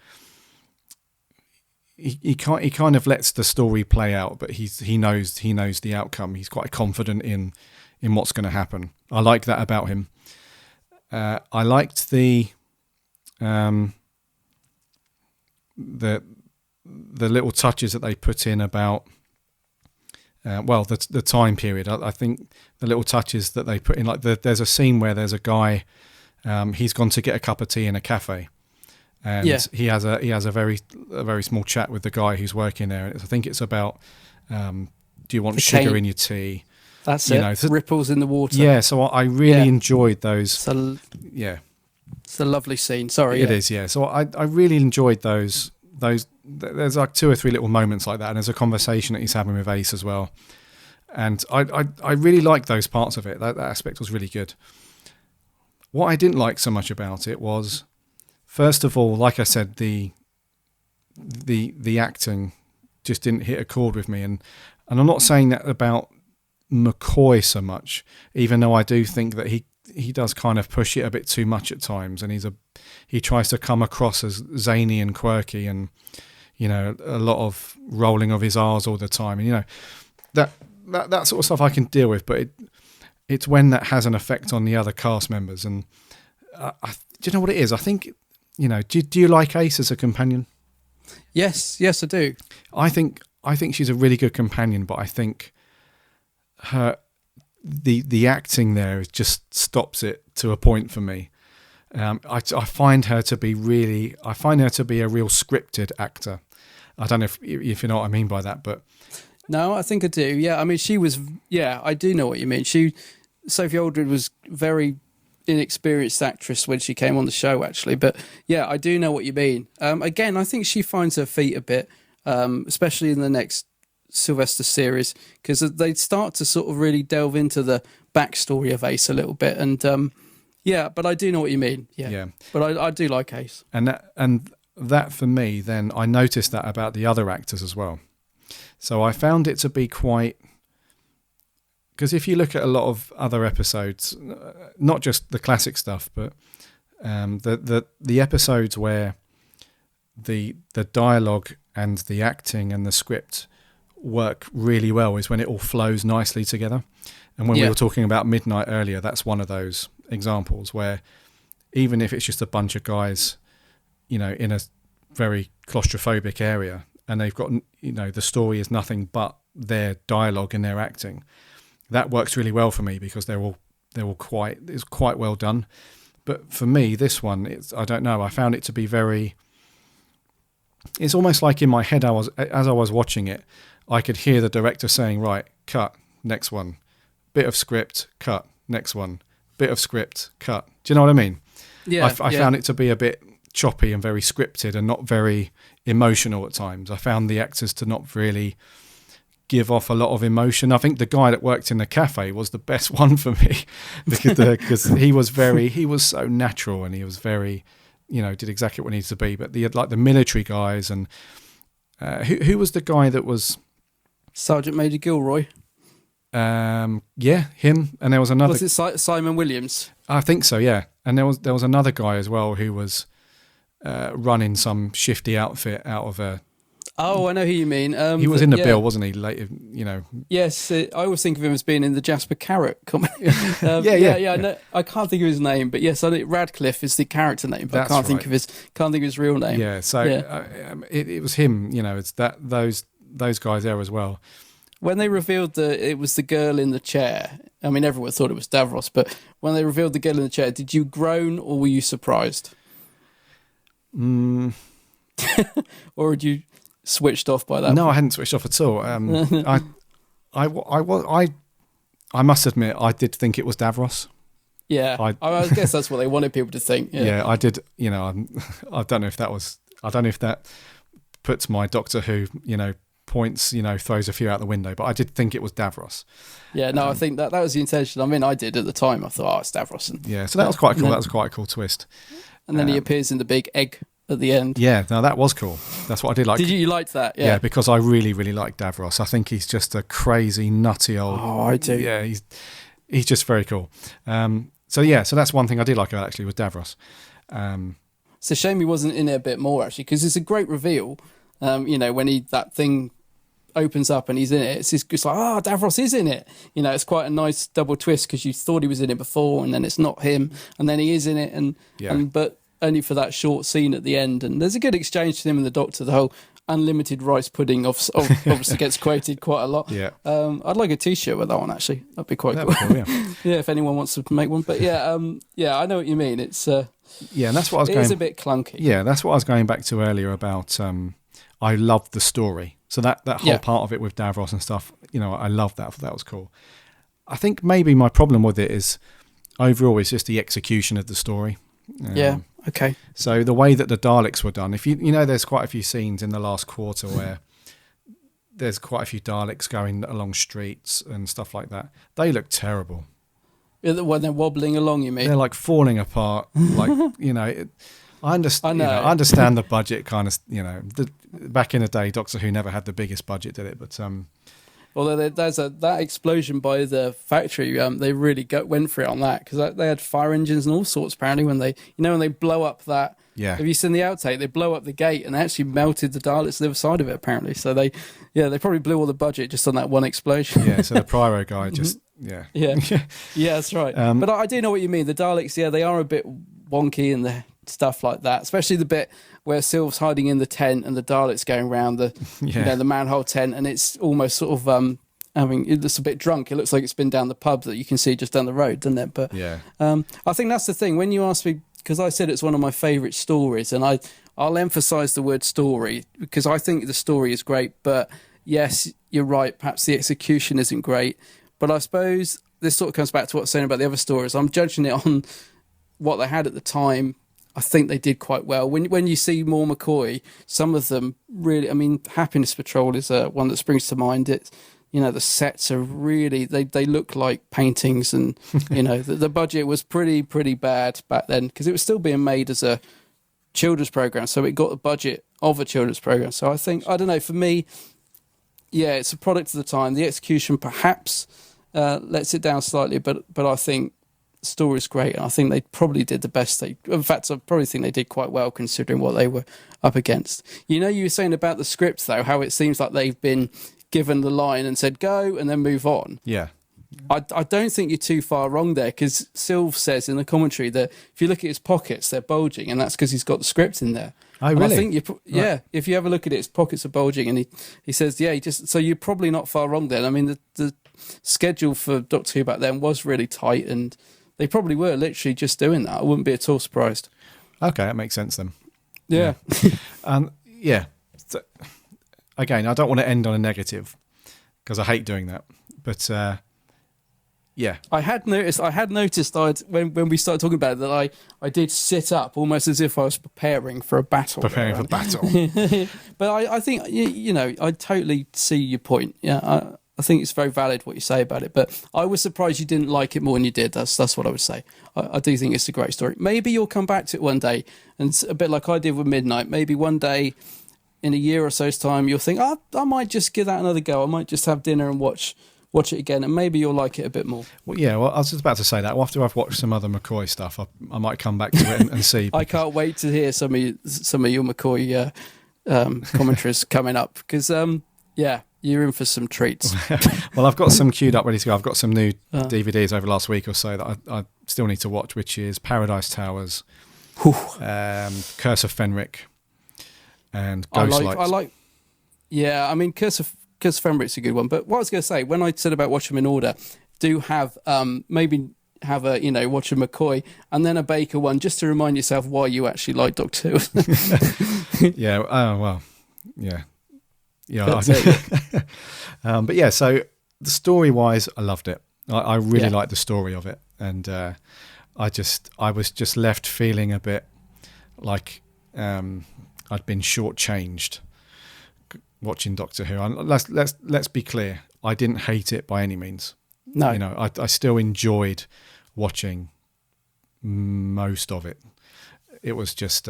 He kind of lets the story play out, but he knows the outcome. He's quite confident in what's going to happen. I like that about him. I liked the little touches that they put in about the time period. I think the little touches that they put in, like there's a scene where there's a guy, he's gone to get a cup of tea in a cafe, and he has a very small chat with the guy who's working there. I think it's about do you want sugar in your tea? That's it. Ripples in the water. Yeah, so I really enjoyed those. It's a lovely scene. Sorry, it is. Yeah, so I really enjoyed those. There's like 2 or 3 little moments like that, and there's a conversation that he's having with Ace as well. And I really liked those parts of it. That aspect was really good. What I didn't like so much about it was, first of all, like I said, the acting just didn't hit a chord with me, and I'm not saying that about McCoy so much, even though I do think that he does kind of push it a bit too much at times, and he tries to come across as zany and quirky, and a lot of rolling of his R's all the time, and that sort of stuff I can deal with, but it's when that has an effect on the other cast members. And do you know what it is? I think do you like Ace as a companion? Yes, I do. I think she's a really good companion, but I think the acting there just stops it to a point for me. I find her to be a real scripted actor. I don't know if you know what I mean by that, but no, I think I do. Yeah, I mean, she was. Yeah, I do know what you mean. Sophie Aldred was very inexperienced actress when she came on the show, actually. But yeah, I do know what you mean. Again, I think she finds her feet a bit, especially in the next Sylvester series, because they start to sort of really delve into the backstory of Ace a little bit. And yeah, but I do know what you mean. Yeah. But I do like Ace. And that for me, then I noticed that about the other actors as well. So I found it to be quite... Because if you look at a lot of other episodes, not just the classic stuff, but the episodes where the dialogue and the acting and the script work really well is when it all flows nicely together. And when we were talking about Midnight earlier, that's one of those examples where even if it's just a bunch of guys, in a very claustrophobic area, and they've got, the story is nothing but their dialogue and their acting, that works really well for me because it's quite well done. But for me, this one, I don't know, I found it to be it's almost like in my head, as I was watching it, I could hear the director saying, right, cut, next one, bit of script, cut, next one, bit of script, cut. Do you know what I mean? Yeah. I found it to be a bit choppy and very scripted and not very emotional at times. I found the actors to not really give off a lot of emotion. I think the guy that worked in the cafe was the best one for me because he was so natural and he was very, did exactly what he needed to be. But the military guys and who was the guy that was Sergeant Major Gilroy? Yeah, him. And there was another. Was it Simon Williams? I think so. Yeah, and there was another guy as well who was running some shifty outfit out of a. Oh, I know who you mean. He was in the bill, wasn't he? Later, Yes, I always think of him as being in the Jasper Carrot comedy. Yeah. I can't think of his name, but yes, I think Radcliffe is the character name, but I can't think of his real name. Yeah, so it was him. It's those guys there as well. When they revealed it was the girl in the chair. I mean, everyone thought it was Davros, but when they revealed the girl in the chair, did you groan or were you surprised? Or had you switched off by that? No, I hadn't switched off at all. I must admit, I did think it was Davros. Yeah, I guess that's what they wanted people to think. Yeah, I did. I don't know if that puts my Doctor Who, points, throws a few out the window, but I did think it was Davros. Yeah, no, I think that was the intention. I mean, I did at the time. I thought, it's Davros. So that was quite cool. That was quite a cool twist. And then he appears in the big egg at the end. Yeah, no, that was cool. That's what I did like. Did you like that? Yeah, because I really, really like Davros. I think he's just a crazy, nutty old... Oh, I do. Yeah, he's just very cool. So that's one thing I did like about actually was Davros. It's a shame he wasn't in it a bit more, actually, because it's a great reveal. When that thing opens up and he's in it, it's like, Davros is in it. It's quite a nice double twist because you thought he was in it before and then it's not him and then he is in it but only for that short scene at the end. And there's a good exchange to him and the Doctor. The whole unlimited rice pudding obviously gets quoted quite a lot. Yeah. I'd like a T-shirt with that one, actually. That'd be quite cool. Yeah, if anyone wants to make one. But I know what you mean. It's and that's what I was it going. is a bit clunky. Yeah, that's what I was going back to earlier about. I loved the story. So that whole part of it with Davros and stuff, I loved that. That was cool. I think maybe my problem with it is overall it's just the execution of the story. Okay. So the way that the Daleks were done, if there's quite a few scenes in the last quarter where there's quite a few Daleks going along streets and stuff like that. They look terrible. When they're wobbling along, you mean? They're like falling apart. I understand. I understand the budget kind of. Back in the day, Doctor Who never had the biggest budget, did it? But although there's that explosion by the factory, they really went for it on that because they had fire engines and all sorts. Apparently, when they blow up that. Yeah. Have you seen the outtake? They blow up the gate and they actually melted the Daleks to the other side of it. Apparently, so they probably blew all the budget just on that one explosion. Yeah. So the Pyro guy just yeah, that's right. But I do know what you mean. The Daleks, they are a bit wonky and the stuff like that, especially the bit where Sylve's hiding in the tent and the Daleks going around the the manhole tent, and it's almost sort of it's a bit drunk. It looks like it's been down the pub that you can see just down the road, doesn't it? But I think that's the thing. When you ask me, because I said it's one of my favourite stories, and I'll emphasise the word story because I think the story is great. But yes, you're right. Perhaps the execution isn't great. But I suppose this sort of comes back to what I was saying about the other stories. I'm judging it on what they had at the time, I think they did quite well. When you see more McCoy, some of them really, I mean, Happiness Patrol is one that springs to mind. It's, the sets are really, they look like paintings, and, the budget was pretty bad back then because it was still being made as a children's program. So it got the budget of a children's program. So I think, I don't know, for me, yeah, it's a product of the time. The execution perhaps lets it down slightly, but I think the story's great, and I think they probably did the best in fact, I probably think they did quite well considering what they were up against. You were saying about the script, though, how it seems like they've been given the line and said go and then move on. Yeah. I don't think you're too far wrong there, because Sylve says in the commentary that if you look at his pockets, they're bulging, and that's because he's got the script in there. Oh, really? And I think if you ever look at it, his pockets are bulging, and he says, so you're probably not far wrong there. I mean, the schedule for Doctor Who back then was really tight, and they probably were literally just doing that. I wouldn't be at all surprised. Okay, that makes sense then. Yeah. Yeah. So, again, I don't want to end on a negative because I hate doing that, but yeah. I had noticed when we started talking about it that I did sit up almost as if I was preparing for a battle. But I think, I totally see your point. Yeah, I think it's very valid what you say about it, but I was surprised you didn't like it more than you did. That's what I would say. I do think it's a great story. Maybe you'll come back to it one day, and a bit like I did with Midnight, maybe one day in a year or so's time, you'll think, I might just give that another go. I might just have dinner and watch it again, and maybe you'll like it a bit more. Well, yeah, I was just about to say that. After I've watched some other McCoy stuff, I might come back to it and see. I can't wait to hear some of your McCoy commentaries coming up, because you're in for some treats. Well, I've got some queued up ready to go. I've got some new DVDs over the last week or so that I still need to watch, which is Paradise Towers, Curse of Fenric, and Ghostlight. I mean, Curse of Fenric's a good one. But what I was going to say, when I said about watch them in order, do have maybe have a watch a McCoy and then a Baker one, just to remind yourself why you actually like Doctor Who. Yeah. Oh well. Yeah. Yeah. But yeah. So the story wise, I loved it. I really liked the story of it, and I was just left feeling a bit like I'd been shortchanged watching Doctor Who. And let's be clear, I didn't hate it by any means. No, I still enjoyed watching most of it. It was just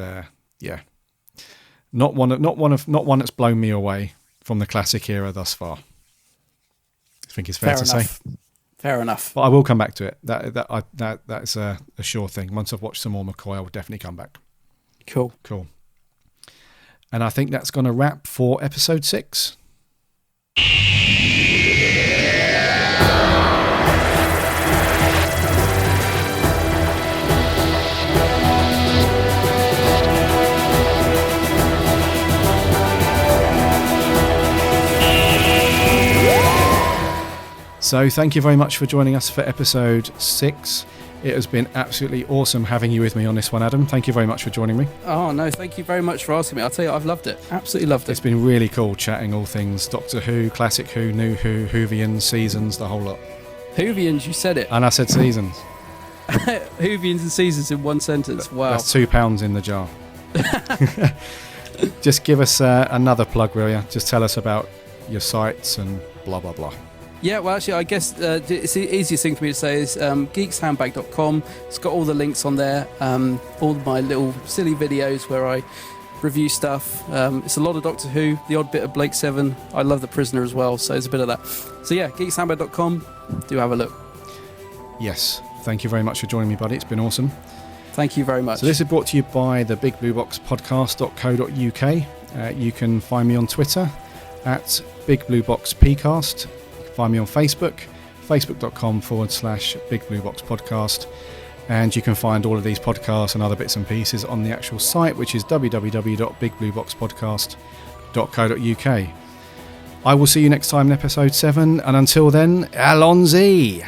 not one that's blown me away from the classic era thus far. I think it's fair to say. Fair enough. But I will come back to it. That's a sure thing. Once I've watched some more McCoy, I will definitely come back. Cool. And I think that's going to wrap for episode 6. So thank you very much for joining us for episode 6. It has been absolutely awesome having you with me on this one, Adam. Thank you very much for joining me. Oh, no, thank you very much for asking me. I'll tell you, I've loved it. Absolutely loved it. It's been really cool chatting all things Doctor Who, Classic Who, New Who, Whovians, Seasons, the whole lot. Whovians, you said it. And I said Seasons. Whovians and Seasons in one sentence. Wow. That's £2 in the jar. Just give us another plug, will you? Just tell us about your sites and blah, blah, blah. Yeah, well, actually, I guess it's the easiest thing for me to say is geekshandbag.com. It's got all the links on there, all my little silly videos where I review stuff. It's a lot of Doctor Who, the odd bit of Blake Seven. I love The Prisoner as well, so there's a bit of that. So yeah, geekshandbag.com. Do have a look. Yes, thank you very much for joining me, buddy. It's been awesome. Thank you very much. So this is brought to you by the Big Blue Box Podcast.co.uk. You can find me on Twitter at Big Blue Box PCast. Find me on Facebook, facebook.com/Big Blue Box Podcast. And you can find all of these podcasts and other bits and pieces on the actual site, which is www.bigblueboxpodcast.co.uk. I will see you next time in episode 7. And until then, Alonzi!